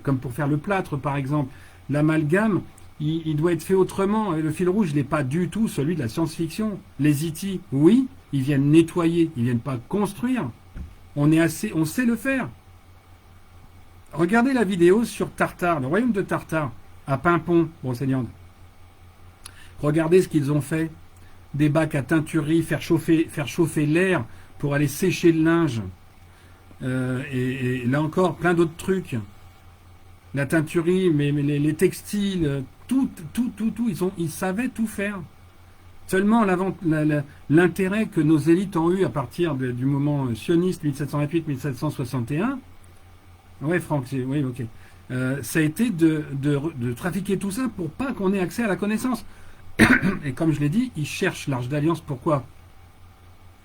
comme pour faire le plâtre par exemple, l'amalgame, il doit être fait autrement. Le fil rouge n'est pas du tout celui de la science-fiction. Les E.T., oui, ils viennent nettoyer, ils viennent pas construire. On sait le faire. Regardez la vidéo sur Tartare, le royaume de Tartare, à Pimpon, Brocéliande. Regardez ce qu'ils ont fait. Des bacs à teinturerie, faire chauffer l'air pour aller sécher le linge. Et là encore, plein d'autres trucs. La teinturerie, mais les textiles, tout. Ils savaient tout faire. Seulement l'intérêt que nos élites ont eu à partir du moment sioniste 1728-1761, ouais Franck, oui ok, ça a été de trafiquer tout ça pour pas qu'on ait accès à la connaissance. Et comme je l'ai dit, ils cherchent l'Arche d'Alliance, pourquoi?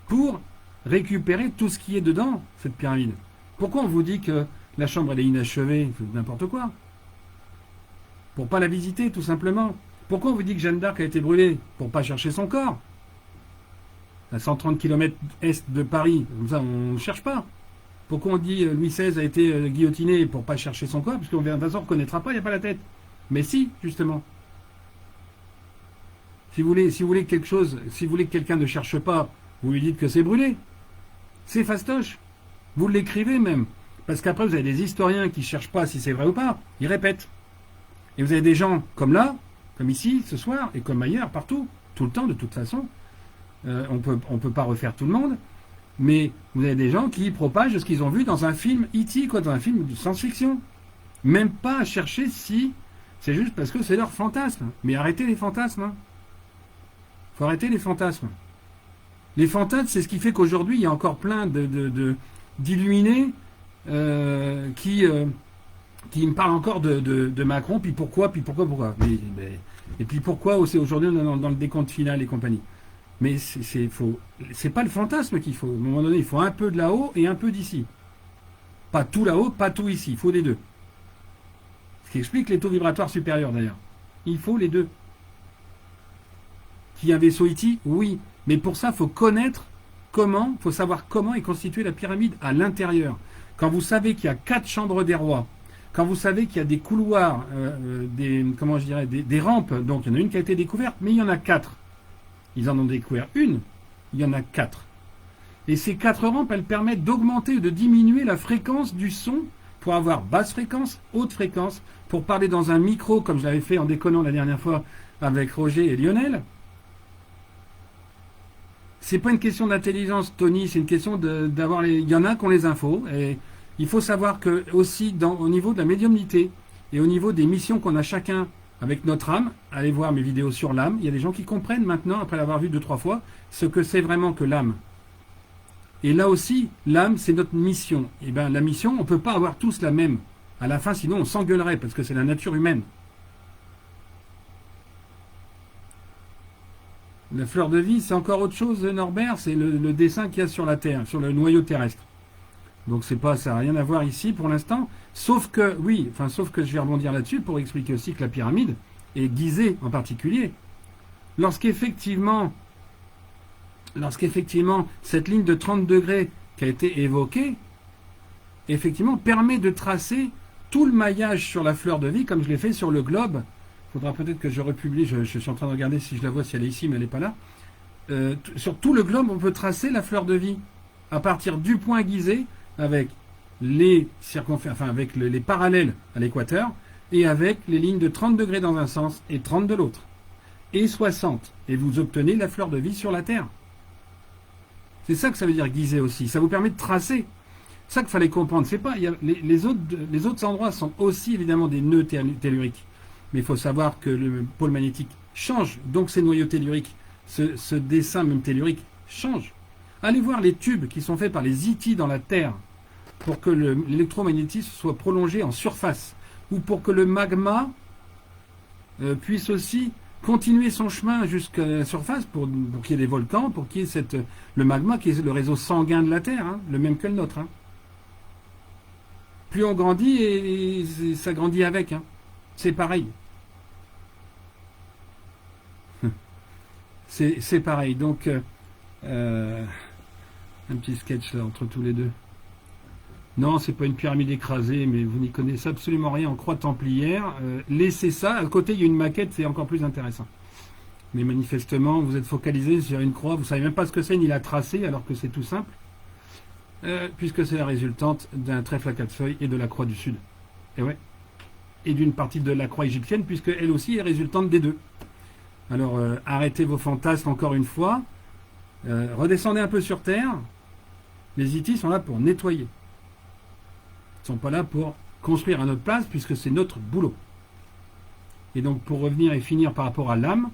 Pour récupérer tout ce qui est dedans, cette pyramide. Pourquoi on vous dit que la chambre elle est inachevée? C'est n'importe quoi. Pour pas la visiter, tout simplement. Pourquoi on vous dit que Jeanne d'Arc a été brûlée? Pour pas chercher son corps. À 130 km est de Paris, comme ça on ne cherche pas. Pourquoi on dit Louis XVI a été guillotiné? Pour pas chercher son corps, parce qu'on ne reconnaîtra pas, il n'y a pas la tête. Mais si, justement. Si vous voulez quelque chose, si vous voulez que quelqu'un ne cherche pas, vous lui dites que c'est brûlé. C'est fastoche. Vous l'écrivez même. Parce qu'après, vous avez des historiens qui ne cherchent pas si c'est vrai ou pas. Ils répètent. Et vous avez des gens comme là, comme ici, ce soir, et comme ailleurs, partout, tout le temps, de toute façon. On peut pas refaire tout le monde, mais vous avez des gens qui propagent ce qu'ils ont vu dans un film E.T., quoi, dans un film de science-fiction. Même pas à chercher si c'est juste parce que c'est leur fantasme. Mais arrêtez les fantasmes. Hein. Faut arrêter les fantasmes. Les fantasmes, c'est ce qui fait qu'aujourd'hui, il y a encore plein d'illuminés qui me parlent encore de Macron, puis pourquoi. Et puis pourquoi aussi aujourd'hui on est dans le décompte final et compagnie. Mais c'est pas le fantasme qu'il faut. À un moment donné, il faut un peu de là-haut et un peu d'ici. Pas tout là-haut, pas tout ici. Il faut les deux. Ce qui explique les taux vibratoires supérieurs d'ailleurs. Il faut les deux. Qu'il y a un vaisseau E.T., oui. Mais pour ça, il faut connaître comment, il faut savoir comment est constituée la pyramide à l'intérieur. Quand vous savez qu'il y a 4 chambres des rois, quand vous savez qu'il y a des couloirs, des rampes, donc il y en a une qui a été découverte, mais il y en a 4. Ils en ont découvert une, il y en a 4. Et ces 4 rampes, elles permettent d'augmenter ou de diminuer la fréquence du son pour avoir basse fréquence, haute fréquence, pour parler dans un micro, comme je l'avais fait en déconnant la dernière fois avec Roger et Lionel. C'est pas une question d'intelligence, Tony, c'est une question d'avoir les... Il y en a qui ont les infos, et il faut savoir que aussi au niveau de la médiumnité, et au niveau des missions qu'on a chacun avec notre âme, allez voir mes vidéos sur l'âme, il y a des gens qui comprennent maintenant, après l'avoir vu 2-3 fois, ce que c'est vraiment que l'âme. Et là aussi, l'âme, c'est notre mission. Et bien la mission, on ne peut pas avoir tous la même. À la fin, sinon on s'engueulerait, parce que c'est la nature humaine. La fleur de vie, c'est encore autre chose, Norbert, c'est le dessin qu'il y a sur la Terre, sur le noyau terrestre. Donc ça n'a rien à voir ici pour l'instant, sauf que je vais rebondir là-dessus pour expliquer aussi que la pyramide, et Gizeh en particulier, lorsqu'effectivement cette ligne de 30 degrés qui a été évoquée, effectivement permet de tracer tout le maillage sur la fleur de vie, comme je l'ai fait sur le globe. Il faudra peut-être que je republie, je suis en train de regarder si je la vois, si elle est ici, mais elle n'est pas là. Sur tout le globe, on peut tracer la fleur de vie, à partir du point Gizeh, avec les parallèles à l'équateur, et avec les lignes de 30 degrés dans un sens et 30 de l'autre, et 60. Et vous obtenez la fleur de vie sur la Terre. C'est ça que ça veut dire Gizeh aussi. Ça vous permet de tracer. C'est ça qu'il fallait comprendre. C'est pas, les autres endroits sont aussi évidemment des nœuds telluriques. Mais il faut savoir que le pôle magnétique change. Donc ces noyaux telluriques, ce dessin même tellurique change. Allez voir les tubes qui sont faits par les E.T. dans la Terre pour que l'électromagnétisme soit prolongé en surface, ou pour que le magma puisse aussi continuer son chemin jusqu'à la surface, pour qu'il y ait des volcans, pour qu'il y ait le magma qui est le réseau sanguin de la Terre, hein, le même que le nôtre. Hein. Plus on grandit, et ça grandit avec. Hein. C'est pareil. C'est pareil. Donc... un petit sketch là entre tous les deux. Non, c'est pas une pyramide écrasée, mais vous n'y connaissez absolument rien en croix templière. Laissez ça. À côté, il y a une maquette, c'est encore plus intéressant. Mais manifestement, vous êtes focalisé sur une croix. Vous savez même pas ce que c'est ni la tracer, alors que c'est tout simple. Puisque c'est la résultante d'un trèfle à 4 feuilles et de la croix du Sud. Et ouais. Et d'une partie de la croix égyptienne, puisque elle aussi est résultante des deux. Alors, arrêtez vos fantasmes encore une fois. Redescendez un peu sur Terre. Les E.T. sont là pour nettoyer. Ils ne sont pas là pour construire à notre place, puisque c'est notre boulot. Et donc, pour revenir et finir par rapport à l'âme,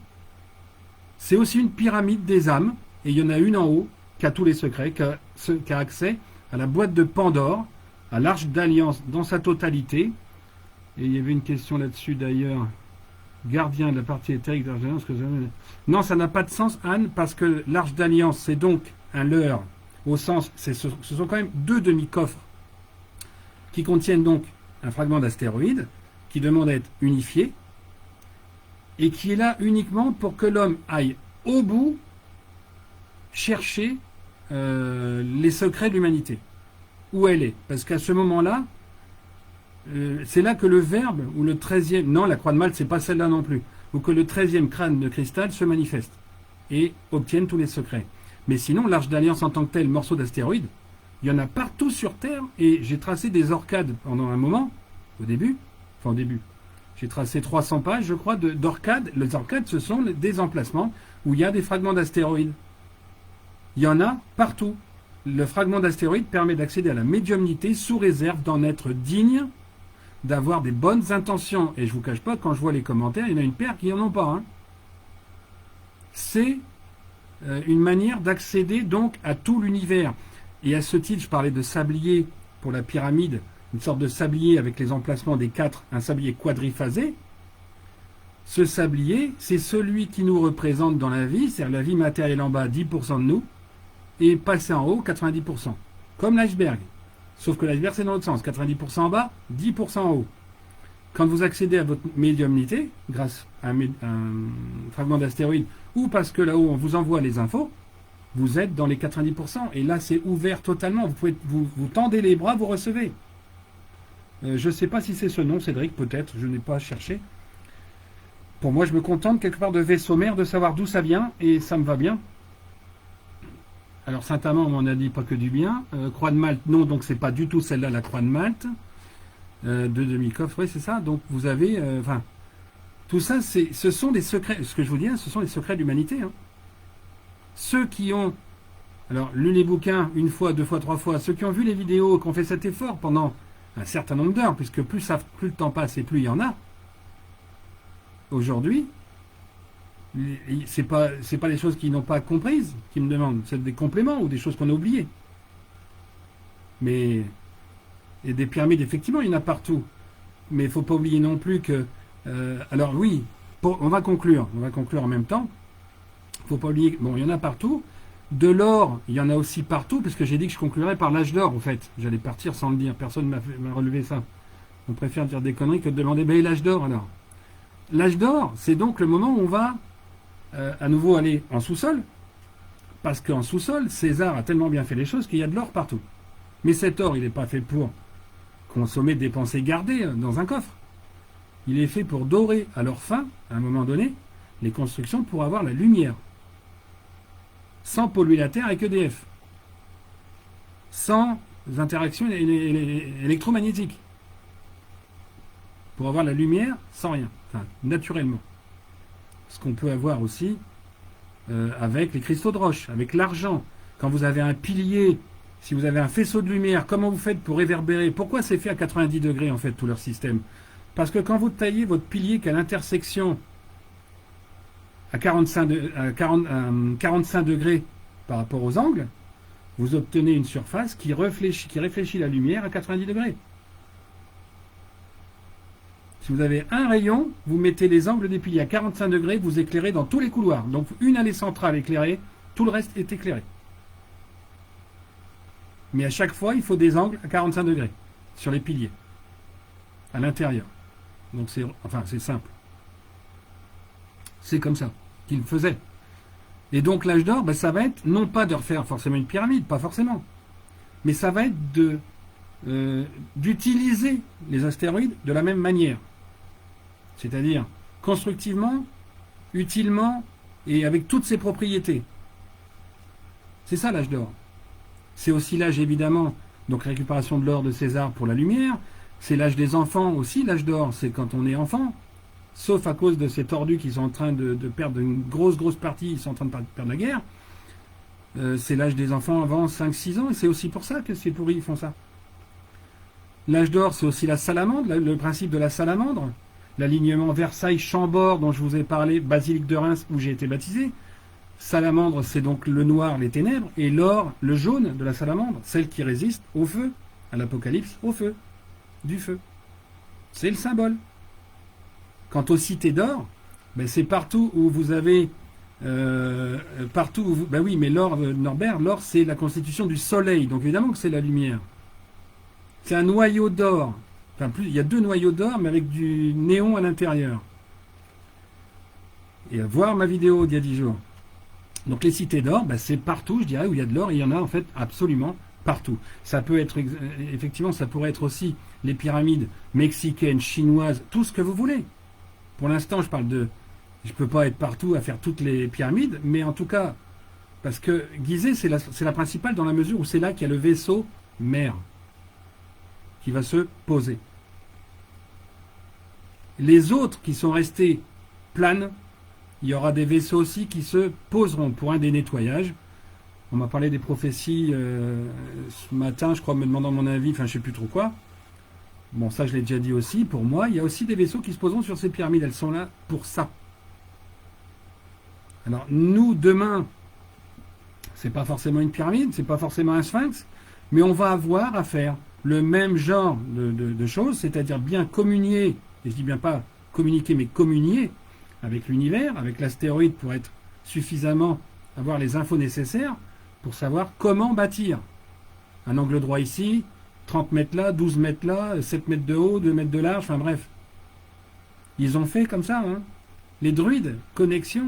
c'est aussi une pyramide des âmes, et il y en a une en haut qui a tous les secrets, qui a accès à la boîte de Pandore, à l'Arche d'Alliance dans sa totalité. Et il y avait une question là-dessus d'ailleurs. Gardien de la partie éthérique de l'Arche d'Alliance. Non, ça n'a pas de sens, Anne, parce que l'Arche d'Alliance, c'est donc un leurre, au sens, ce sont quand même 2 demi-coffres qui contiennent donc un fragment d'astéroïde qui demande à être unifié et qui est là uniquement pour que l'homme aille au bout chercher les secrets de l'humanité. Où elle est. Parce qu'à ce moment-là, c'est là que le Verbe, ou le 13e, non, la croix de Malte, c'est pas celle-là non plus, ou que le 13e crâne de cristal se manifeste et obtienne tous les secrets. Mais sinon, l'Arche d'Alliance en tant que tel, morceau d'astéroïde, il y en a partout sur Terre, et j'ai tracé des orcades pendant un moment, au début, J'ai tracé 300 pages, je crois, d'orcades. Les orcades, ce sont des emplacements où il y a des fragments d'astéroïdes. Il y en a partout. Le fragment d'astéroïde permet d'accéder à la médiumnité sous réserve d'en être digne, d'avoir des bonnes intentions. Et je vous cache pas, quand je vois les commentaires, il y en a une paire qui n'en ont pas. Hein. C'est une manière d'accéder donc à tout l'univers. Et à ce titre, je parlais de sablier pour la pyramide, une sorte de sablier avec les emplacements des 4, un sablier quadriphasé. Ce sablier, c'est celui qui nous représente dans la vie, c'est-à-dire la vie matérielle en bas, 10% de nous, et passer en haut, 90%. Comme l'iceberg. Sauf que l'iceberg, c'est dans l'autre sens. 90% en bas, 10% en haut. Quand vous accédez à votre médiumnité, grâce à un fragment d'astéroïde, ou parce que là-haut, on vous envoie les infos, vous êtes dans les 90%. Et là, c'est ouvert totalement. Vous pouvez, vous tendez les bras, vous recevez. Je ne sais pas si c'est ce nom, Cédric, peut-être. Je n'ai pas cherché. Pour moi, je me contente quelque part de vaisseau mère, de savoir d'où ça vient, et ça me va bien. Alors Saint-Amand, on m'en a dit pas que du bien. Croix de Malte, non, donc c'est pas du tout celle-là, la Croix de Malte. De demi-coffre, oui, c'est ça. Donc vous avez... tout ça, ce sont des secrets. Ce que je vous dis, ce sont les secrets de l'humanité. Hein. Ceux qui ont... Alors, lu les bouquins une fois, deux fois, trois fois. Ceux qui ont vu les vidéos, qui ont fait cet effort pendant un certain nombre d'heures, puisque plus le temps passe et plus il y en a. Aujourd'hui, c'est pas des choses qu'ils n'ont pas comprises qu'ils me demandent, c'est des compléments ou des choses qu'on a oubliées. Mais et des pyramides, effectivement, il y en a partout. Mais il ne faut pas oublier non plus que... alors oui, on va conclure en même temps. Il ne faut pas oublier... Bon, il y en a partout. De l'or, il y en a aussi partout, parce que j'ai dit que je conclurais par l'âge d'or, en fait. J'allais partir sans le dire, personne ne m'a relevé ça. On préfère dire des conneries que de demander, ben, l'âge d'or, alors. L'âge d'or, c'est donc le moment où on va à nouveau aller en sous-sol, parce qu'en sous-sol, César a tellement bien fait les choses qu'il y a de l'or partout. Mais cet or, il n'est pas fait pour consommer, dépenser, garder dans un coffre. Il est fait pour dorer à leur fin, à un moment donné, les constructions pour avoir la lumière. Sans polluer la Terre avec EDF. Sans interactions électromagnétiques. Pour avoir la lumière sans rien. Enfin, naturellement. Ce qu'on peut avoir aussi avec les cristaux de roche, avec l'argent. Quand vous avez un pilier, si vous avez un faisceau de lumière, comment vous faites pour réverbérer? Pourquoi c'est fait à 90 degrés, en fait, tout leur système? Parce que quand vous taillez votre pilier qui est à l'intersection à 45 degrés par rapport aux angles, vous obtenez une surface qui réfléchit la lumière à 90 degrés. Si vous avez un rayon, vous mettez les angles des piliers à 45 degrés, vous éclairez dans tous les couloirs. Donc une allée centrale éclairée, tout le reste est éclairé. Mais à chaque fois, il faut des angles à 45 degrés sur les piliers, à l'intérieur. Donc c'est simple. C'est comme ça qu'il faisait. Et donc l'âge d'or, ça va être non pas de refaire forcément une pyramide, pas forcément, mais ça va être d'utiliser les astéroïdes de la même manière. C'est-à-dire constructivement, utilement et avec toutes ses propriétés. C'est ça l'âge d'or. C'est aussi l'âge évidemment, donc récupération de l'or de César pour la lumière, c'est l'âge des enfants aussi, l'âge d'or, c'est quand on est enfant, sauf à cause de ces tordus qui sont en train de perdre une grosse partie, ils sont en train de perdre la guerre. C'est l'âge des enfants avant 5-6 ans, et c'est aussi pour ça que ces pourris font ça. L'âge d'or, c'est aussi la salamandre, le principe de la salamandre, l'alignement Versailles-Chambord dont je vous ai parlé, basilique de Reims où j'ai été baptisé. Salamandre, c'est donc le noir, les ténèbres, et l'or, le jaune de la salamandre, celle qui résiste au feu, à l'Apocalypse, au feu, du feu. C'est le symbole. Quant aux cités d'or, c'est partout où vous avez... partout où vous... oui, mais l'or, Norbert, l'or, c'est la constitution du soleil, donc évidemment que c'est la lumière. C'est un noyau d'or. Enfin, il y a 2 noyaux d'or, mais avec du néon à l'intérieur. Et à voir ma vidéo d'il y a 10 jours. Donc les cités d'or, c'est partout, je dirais, où il y a de l'or, et il y en a en fait absolument partout. Ça peut être, effectivement, ça pourrait être aussi les pyramides mexicaines, chinoises, tout ce que vous voulez. Pour l'instant, je parle de... Je ne peux pas être partout à faire toutes les pyramides, mais en tout cas, parce que Gizeh, c'est la principale dans la mesure où c'est là qu'il y a le vaisseau mère qui va se poser. Les autres qui sont restés planes, il y aura des vaisseaux aussi qui se poseront pour un des nettoyages. On m'a parlé des prophéties ce matin, je crois, me demandant mon avis, enfin je sais plus trop quoi. Bon, ça je l'ai déjà dit aussi. Pour moi, il y a aussi des vaisseaux qui se poseront sur ces pyramides. Elles sont là pour ça. Alors nous, demain, c'est pas forcément une pyramide, c'est pas forcément un sphinx, mais on va avoir à faire le même genre de choses, c'est-à-dire bien communier, et je dis bien pas communiquer, mais communier avec l'univers, avec l'astéroïde pour être suffisamment, avoir les infos nécessaires pour savoir comment bâtir. Un angle droit ici, 30 mètres là, 12 mètres là, 7 mètres de haut, 2 mètres de large, enfin bref. Ils ont fait comme ça, hein. Les druides, connexion.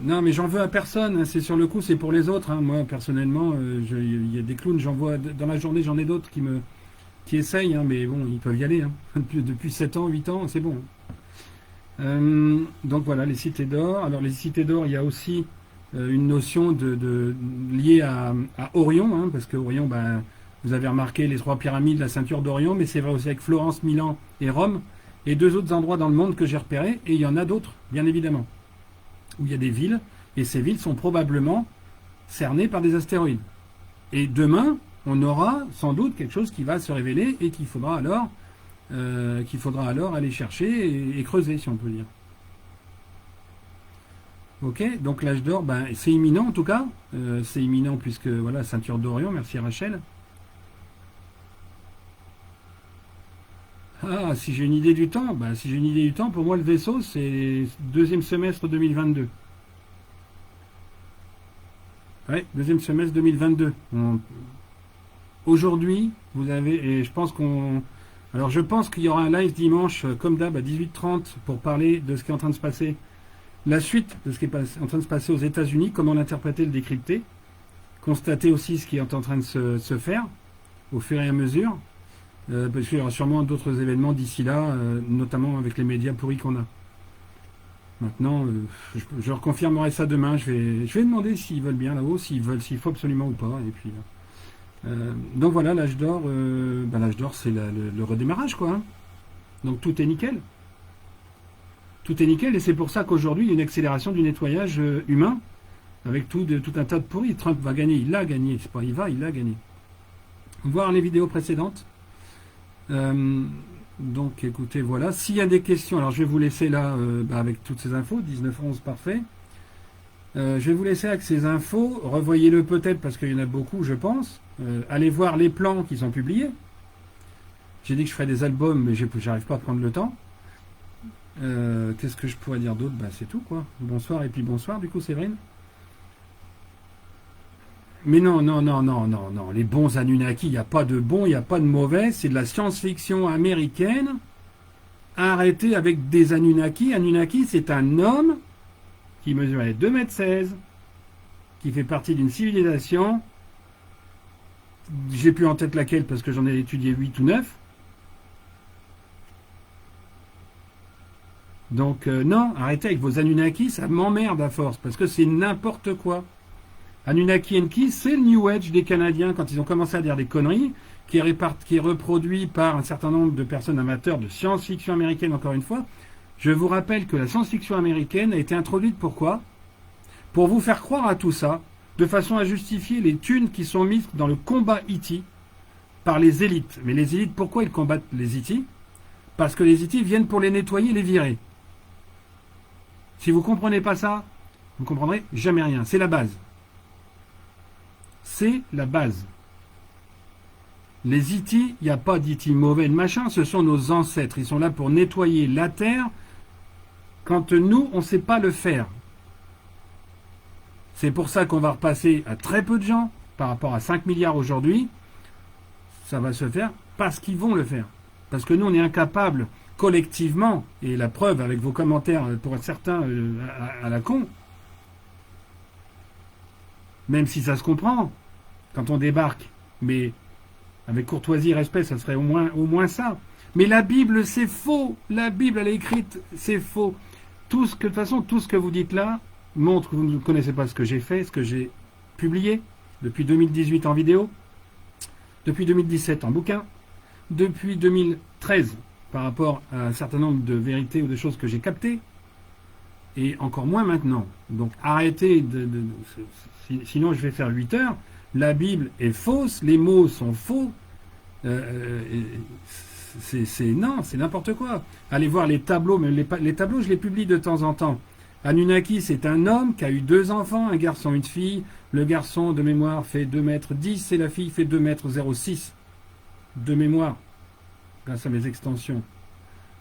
Non, mais j'en veux à personne, hein. C'est sur le coup, c'est pour les autres, hein. Moi, personnellement, il y a des clowns, j'en vois dans la journée, j'en ai d'autres qui essayent, hein, mais bon, ils peuvent y aller. Hein. Depuis 7 ans, 8 ans, c'est bon. Donc voilà, les cités d'or. Alors les cités d'or, il y a aussi une notion liée à Orion, hein, parce que Orion, ben, vous avez remarqué les 3 pyramides, la ceinture d'Orion, mais c'est vrai aussi avec Florence, Milan et Rome, et 2 autres endroits dans le monde que j'ai repérés, et il y en a d'autres, bien évidemment, où il y a des villes, et ces villes sont probablement cernées par des astéroïdes. Et demain, on aura sans doute quelque chose qui va se révéler et qu'il faudra alors aller chercher et creuser, si on peut dire. Ok, donc l'âge d'or, ben, c'est imminent en tout cas. C'est imminent puisque, voilà, ceinture d'Orion, merci Rachel. Ah, si j'ai une idée du temps, ben, si j'ai une idée du temps, pour moi le vaisseau, c'est deuxième semestre 2022. Ouais, deuxième semestre 2022. Aujourd'hui, vous avez, et je pense qu'on... Alors je pense qu'il y aura un live dimanche, comme d'hab, à 18h30 pour parler de ce qui est en train de se passer. La suite de ce qui est en train de se passer aux États-Unis, comment l'interpréter, le décrypter. Constater aussi ce qui est en train de se faire au fur et à mesure. Parce qu'il y aura sûrement d'autres événements d'ici là, notamment avec les médias pourris qu'on a. Maintenant, je reconfirmerai ça demain. Je vais demander s'ils veulent bien là-haut, s'il faut absolument ou pas. Et puis, donc voilà, l'âge d'or, l'âge d'or, c'est le redémarrage, quoi. Hein. Donc tout est nickel. Tout est nickel, et c'est pour ça qu'aujourd'hui, il y a une accélération du nettoyage humain, avec tout un tas de pourris. Trump va gagner, il l'a gagné. C'est pas il l'a gagné. Voir les vidéos précédentes. Donc écoutez, voilà. S'il y a des questions, alors je vais vous laisser là avec toutes ces infos, 19-11, parfait. Je vais vous laisser avec ces infos. Revoyez-le peut-être parce qu'il y en a beaucoup, je pense. Allez voir les plans qui sont publiés. J'ai dit que je ferais des albums, mais j'arrive pas à prendre le temps. Qu'est-ce que je pourrais dire d'autre? C'est tout, quoi. Bonsoir et puis bonsoir, du coup, Séverine. Mais non. Les bons Anunnaki, il n'y a pas de bons, il n'y a pas de mauvais. C'est de la science-fiction américaine. Arrêtez avec des Anunnaki. Anunnaki, c'est un homme qui mesurait 2,16 m, qui fait partie d'une civilisation. J'ai plus en tête laquelle parce que j'en ai étudié 8 ou 9. Donc non, arrêtez avec vos Anunnaki, ça m'emmerde à force, parce que c'est n'importe quoi. Anunnaki Enki, c'est le New Age des Canadiens, quand ils ont commencé à dire des conneries, qui est reproduit par un certain nombre de personnes amateurs de science-fiction américaine, encore une fois. Je vous rappelle que la science-fiction américaine a été introduite pourquoi? Pour vous faire croire à tout ça, de façon à justifier les thunes qui sont mises dans le combat E.T. par les élites. Mais les élites, pourquoi ils combattent les E.T.? Parce que les E.T. viennent pour les nettoyer et les virer. Si vous ne comprenez pas ça, vous ne comprendrez jamais rien. C'est la base. C'est la base. Les E.T., il n'y a pas d'E.T. mauvais de machin, ce sont nos ancêtres. Ils sont là pour nettoyer la Terre quand nous, on ne sait pas le faire. C'est pour ça qu'on va repasser à très peu de gens par rapport à 5 milliards aujourd'hui. Ça va se faire parce qu'ils vont le faire. Parce que nous, on est incapables collectivement, et la preuve avec vos commentaires pour certains à la con, même si ça se comprend quand on débarque, mais avec courtoisie et respect, ça serait au moins ça. Mais la Bible, c'est faux. La Bible, elle est écrite, c'est faux. De toute façon, tout ce que vous dites là montre que vous ne connaissez pas ce que j'ai fait, ce que j'ai publié. depuis 2018 en vidéo, depuis 2017 en bouquin, depuis 2013 par rapport à un certain nombre de vérités ou de choses que j'ai captées, et encore moins maintenant. Donc arrêtez sinon je vais faire 8 heures. La Bible est fausse, les mots sont faux. Non, c'est n'importe quoi. Allez voir les tableaux, mais les tableaux, je les publie de temps en temps. Anunnaki, c'est un homme qui a eu 2 enfants, un garçon, une fille. Le garçon, de mémoire, fait 2,10 m et la fille fait 2,06 m. De mémoire, grâce à mes extensions.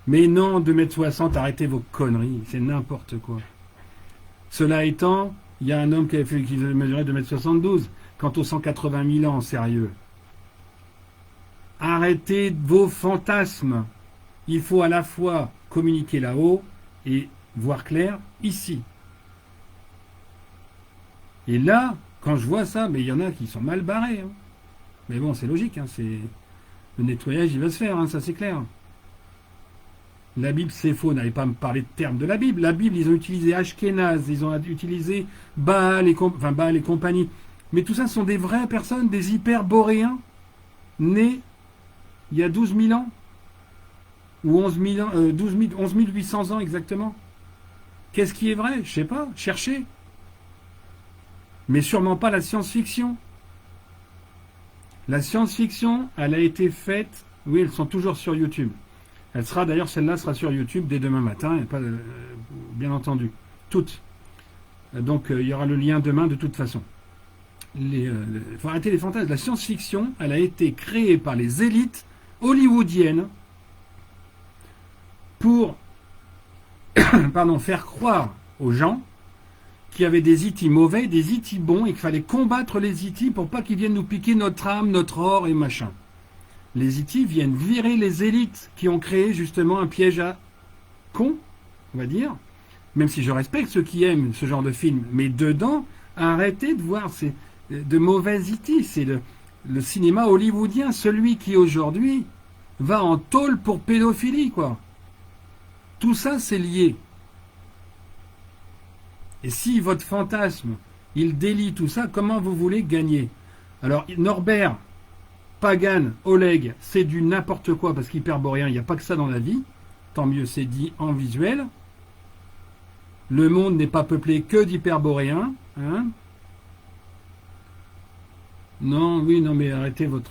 Mais non, 2,60 m, arrêtez vos conneries, c'est n'importe quoi. Cela étant, il y a un homme qui mesurait 2,72 m. Quant aux 180 000 ans, sérieux. Arrêtez vos fantasmes. Il faut à la fois communiquer là-haut et voir clair ici. Et là, quand je vois ça, mais il y en a qui sont mal barrés. Hein. Mais bon, c'est logique. Hein, le nettoyage, il va se faire, hein, ça c'est clair. La Bible, c'est faux. N'allez pas me parler de termes de la Bible. La Bible, ils ont utilisé Ashkenaz, ils ont utilisé Baal et compagnie. Mais tout ça sont des vraies personnes, des hyperboréens, nés il y a 12 000 ans. Ou 11 800 ans exactement. Qu'est-ce qui est vrai? Je sais pas. Cherchez. Mais sûrement pas la science-fiction. La science-fiction, elle a été faite... Oui, elles sont toujours sur YouTube. Elle sera d'ailleurs, celle-là sera sur YouTube dès demain matin, bien entendu. Toutes. Donc il y aura le lien demain de toute façon. Il faut arrêter les fantasmes. La science-fiction, elle a été créée par les élites hollywoodiennes pour faire croire aux gens qu'il y avait des E.T. mauvais, des E.T. bons, et qu'il fallait combattre les E.T. pour pas qu'ils viennent nous piquer notre âme, notre or et machin. Les E.T. viennent virer les élites qui ont créé justement un piège à con, on va dire, même si je respecte ceux qui aiment ce genre de film, mais dedans, arrêtez de voir de mauvais E.T. C'est le cinéma hollywoodien, celui qui aujourd'hui va en tôle pour pédophilie, quoi. Tout ça, c'est lié. Et si votre fantasme, il délie tout ça, comment vous voulez gagner? Alors, Norbert, Pagan, Oleg, c'est du n'importe quoi, parce qu'hyperboréen, il n'y a pas que ça dans la vie. Tant mieux, c'est dit en visuel. Le monde n'est pas peuplé que d'hyperboréens. Hein? Non, oui, non, mais arrêtez vos...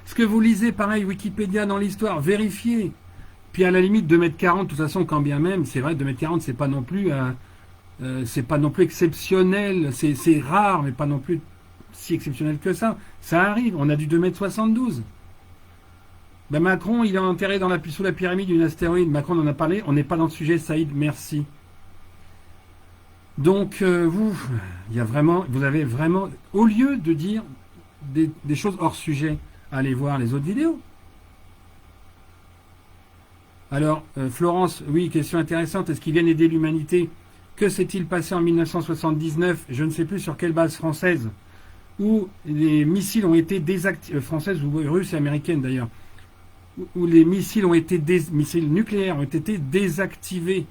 Ce que vous lisez, pareil, Wikipédia dans l'histoire, vérifiez. Puis à la limite, 2,40 m, de toute façon, quand bien même, c'est vrai, 2,40 m, c'est pas non plus exceptionnel, c'est rare, mais pas non plus si exceptionnel que ça. Ça arrive, on a du 2,72 m. Ben Macron, il est enterré sous la pyramide d'une astéroïde. Macron en a parlé, on n'est pas dans le sujet, Saïd, merci. Donc, vous avez vraiment, au lieu de dire des choses hors sujet, allez voir les autres vidéos. Alors, Florence, oui, question intéressante. Est-ce qu'ils viennent aider l'humanité? Que s'est-il passé en 1979? Je ne sais plus sur quelle base française, où les missiles ont été désactivés, française ou russe et américaine d'ailleurs, où les missiles missiles nucléaires ont été désactivés.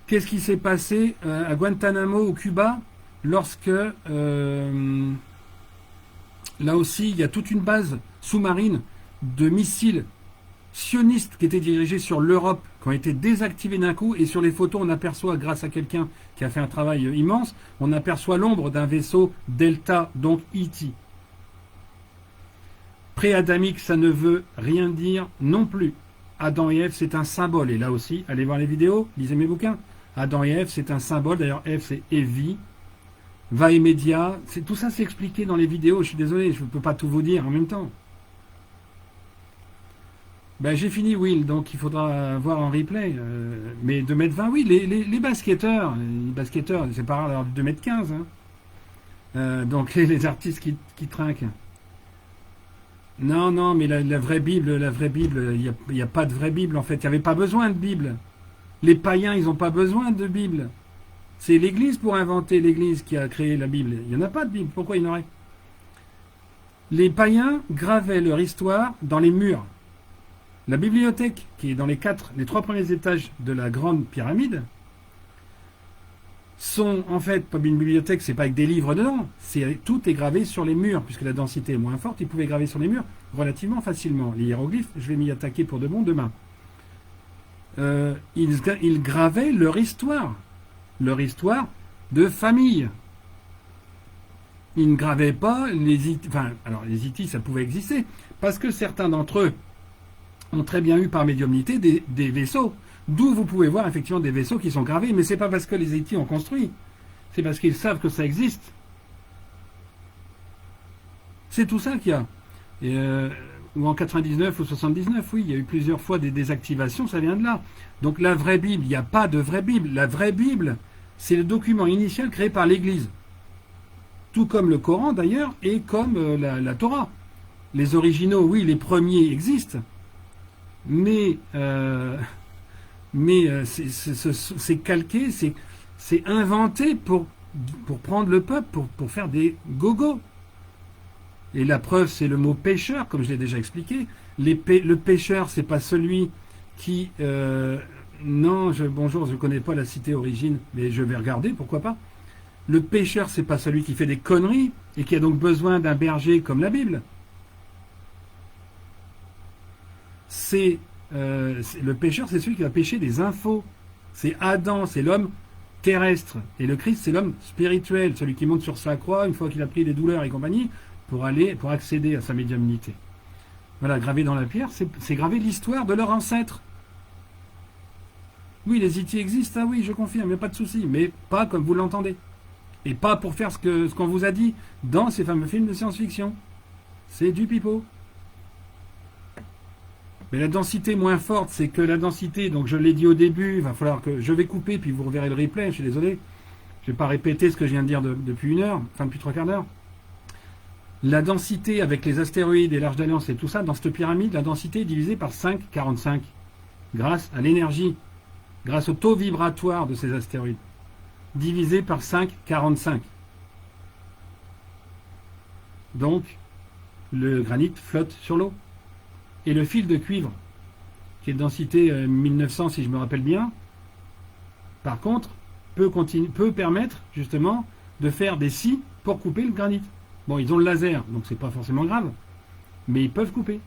Qu'est-ce qui s'est passé à Guantanamo, au Cuba, lorsque, là aussi, il y a toute une base sous-marine de missiles sionistes qui étaient dirigés sur l'Europe, qui ont été désactivés d'un coup, et sur les photos, on aperçoit, grâce à quelqu'un qui a fait un travail immense, on aperçoit l'ombre d'un vaisseau Delta, donc E.T. Pré-adamique, ça ne veut rien dire non plus. Adam et Ève, c'est un symbole, et là aussi, allez voir les vidéos, lisez mes bouquins. Adam et Ève, c'est un symbole, d'ailleurs Ève, c'est Evie. Va et média, tout ça c'est expliqué dans les vidéos, je suis désolé, je ne peux pas tout vous dire en même temps. Ben, j'ai fini, Will, donc il faudra voir en replay. Mais 2,20 m, oui, les basketteurs, c'est pas rare d'avoir 2,15 m. Hein. Donc les artistes qui trinquent. Non, mais la vraie Bible, il n'y a pas de vraie Bible en fait. Il n'y avait pas besoin de Bible. Les païens, ils n'ont pas besoin de Bible. C'est l'Église pour inventer l'Église qui a créé la Bible. Il n'y en a pas de Bible. Pourquoi il y en aurait? Les païens gravaient leur histoire dans les murs. La bibliothèque, qui est dans les 3 premiers étages de la grande pyramide, sont en fait, comme une bibliothèque, c'est pas avec des livres dedans, tout est gravé sur les murs, puisque la densité est moins forte, ils pouvaient graver sur les murs relativement facilement. Les hiéroglyphes, je vais m'y attaquer pour de bon demain. Ils gravaient leur histoire de famille. Ils ne gravaient pas alors les Hittites, ça pouvait exister, parce que certains d'entre eux ont très bien eu par médiumnité des vaisseaux. D'où vous pouvez voir effectivement des vaisseaux qui sont gravés, mais c'est pas parce que les Hittites ont construit, c'est parce qu'ils savent que ça existe. C'est tout ça qu'il y a. Et, ou en 99 ou 79, oui, il y a eu plusieurs fois des désactivations, ça vient de là. Donc la vraie Bible, il n'y a pas de vraie Bible. La vraie Bible, c'est le document initial créé par l'Église. Tout comme le Coran d'ailleurs, et comme la Torah. Les originaux, oui, les premiers existent, mais c'est calqué, c'est inventé pour prendre le peuple, pour faire des gogos. Et la preuve, c'est le mot pécheur, comme je l'ai déjà expliqué. Le pécheur, c'est pas celui qui... bonjour, je ne connais pas la cité origine, mais je vais regarder, pourquoi pas. Le pécheur, c'est pas celui qui fait des conneries et qui a donc besoin d'un berger comme la Bible. Le pécheur, c'est celui qui va pécher des infos. C'est Adam, c'est l'homme terrestre. Et le Christ, c'est l'homme spirituel, celui qui monte sur sa croix une fois qu'il a pris des douleurs et compagnie pour accéder à sa médiumnité. Voilà, gravé dans la pierre, c'est gravé l'histoire de leur ancêtre. Oui, les Hittites existent, ah oui, je confirme, il n'y a pas de souci, mais pas comme vous l'entendez. Et pas pour faire ce qu'on vous a dit dans ces fameux films de science-fiction. C'est du pipeau. Mais la densité moins forte, c'est que la densité, donc je l'ai dit au début, il va falloir que je vais couper, puis vous reverrez le replay, je suis désolé. Je ne vais pas répéter ce que je viens de dire depuis une heure, enfin depuis 3/4 d'heure. La densité avec les astéroïdes et l'Arche d'Alliance et tout ça, dans cette pyramide, la densité est divisée par 5,45 grâce à l'énergie, grâce au taux vibratoire de ces astéroïdes, divisé par 5,45. Donc, le granit flotte sur l'eau. Et le fil de cuivre, qui est de densité 1900 si je me rappelle bien, par contre, peut permettre justement de faire des scies pour couper le granit. Bon, ils ont le laser, donc c'est pas forcément grave, mais ils peuvent couper.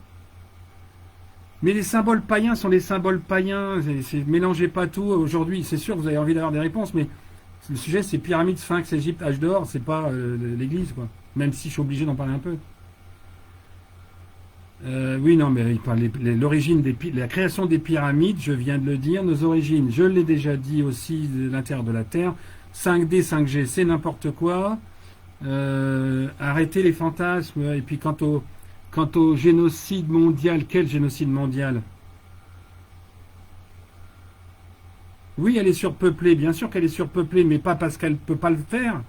Mais les symboles païens sont des symboles païens, mélangez pas tout. Aujourd'hui, c'est sûr que vous avez envie d'avoir des réponses, mais le sujet c'est pyramide, sphinx, Égypte, âge d'or, c'est pas l'église, quoi. Même si je suis obligé d'en parler un peu. Oui, non, mais l'origine la création des pyramides, je viens de le dire, nos origines, je l'ai déjà dit aussi, de l'intérieur de la Terre, 5D, 5G, c'est n'importe quoi. Arrêtez les fantasmes. Et puis quant au génocide mondial, quel génocide mondial? Oui, elle est surpeuplée, bien sûr qu'elle est surpeuplée, mais pas parce qu'elle ne peut pas le faire,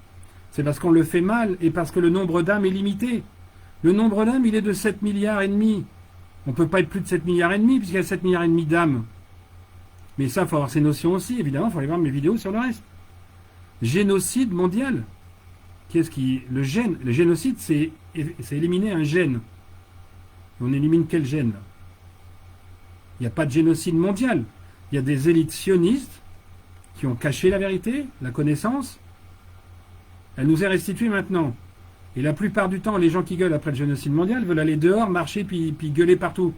c'est parce qu'on le fait mal et parce que le nombre d'âmes est limité. Le nombre d'âmes, il est de 7 milliards et demi. On ne peut pas être plus de 7 milliards et demi, puisqu'il y a 7 milliards et demi d'âmes. Mais ça, il faut avoir ces notions aussi, évidemment, il faut aller voir mes vidéos sur le reste. Génocide mondial. Le génocide, c'est éliminer un gène. On élimine quel gène, là? Il n'y a pas de génocide mondial. Il y a des élites sionistes qui ont caché la vérité, la connaissance. Elle nous est restituée maintenant. Et la plupart du temps, les gens qui gueulent après le génocide mondial veulent aller dehors, marcher, puis gueuler partout.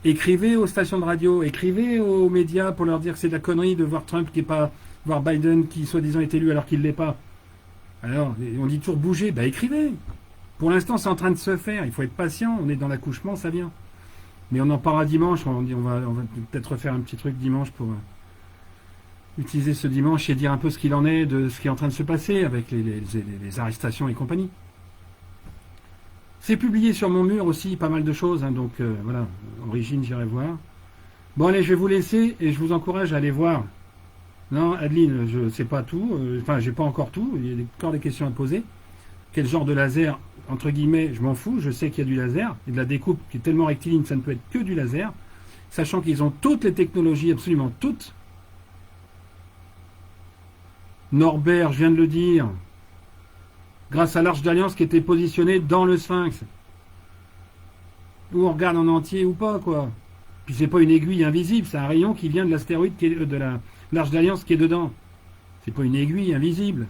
Écrivez aux stations de radio, écrivez aux médias pour leur dire que c'est de la connerie de voir Trump qui est pas, voir Biden qui soi-disant est élu alors qu'il ne l'est pas. Alors, on dit toujours bouger, écrivez. Pour l'instant, c'est en train de se faire, il faut être patient, on est dans l'accouchement, ça vient. Mais on en parlera dimanche, on va peut-être refaire un petit truc dimanche pour utiliser ce dimanche et dire un peu ce qu'il en est de ce qui est en train de se passer avec les arrestations et compagnie. C'est publié sur mon mur aussi, pas mal de choses, hein, donc voilà, origine, j'irai voir. Bon allez, je vais vous laisser et je vous encourage à aller voir. Non, Adeline, je ne sais pas tout, j'ai pas encore tout, il y a encore des questions à poser. Quel genre de laser, entre guillemets, je m'en fous, je sais qu'il y a du laser, et de la découpe qui est tellement rectiligne, ça ne peut être que du laser, sachant qu'ils ont toutes les technologies, absolument toutes. Norbert, je viens de le dire, grâce à l'Arche d'Alliance qui était positionnée dans le Sphinx. Ou on regarde en entier ou pas, quoi. Puis c'est pas une aiguille invisible, c'est un rayon qui vient de l'astéroïde, de l'Arche d'Alliance qui est dedans. C'est pas une aiguille invisible.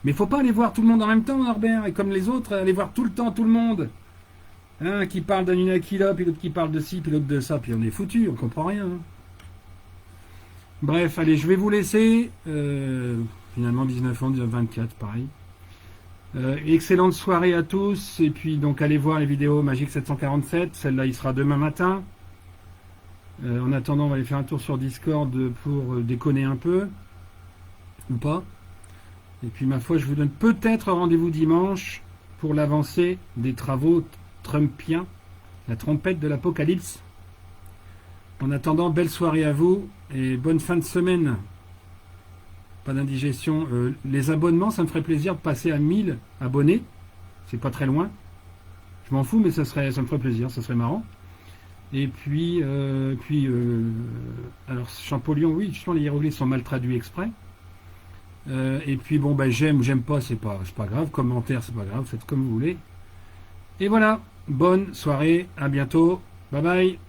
Mais il faut pas aller voir tout le monde en même temps, Norbert, et comme les autres, aller voir tout le temps tout le monde. Un qui parle d'Anunnaki là, puis l'autre qui parle de ci, puis l'autre de ça, puis on est foutu, on comprend rien. Hein. Bref, allez, je vais vous laisser. Finalement, 19h, 24, pareil. Excellente soirée à tous, et puis donc allez voir les vidéos Magique 747, celle-là il sera demain matin. En attendant, on va aller faire un tour sur Discord pour déconner un peu, ou pas. Et puis ma foi, je vous donne peut-être rendez-vous dimanche pour l'avancée des travaux trumpiens, la trompette de l'apocalypse. En attendant, belle soirée à vous et bonne fin de semaine. Pas d'indigestion. Les abonnements, ça me ferait plaisir de passer à 1000 abonnés. C'est pas très loin. Je m'en fous, mais ça me ferait plaisir, ça serait marrant. Et puis, alors Champollion, oui, justement les hiéroglyphes sont mal traduits exprès. Et puis bon, ben j'aime pas, c'est pas grave. Commentaire, c'est pas grave, faites comme vous voulez. Et voilà, bonne soirée, à bientôt, bye bye.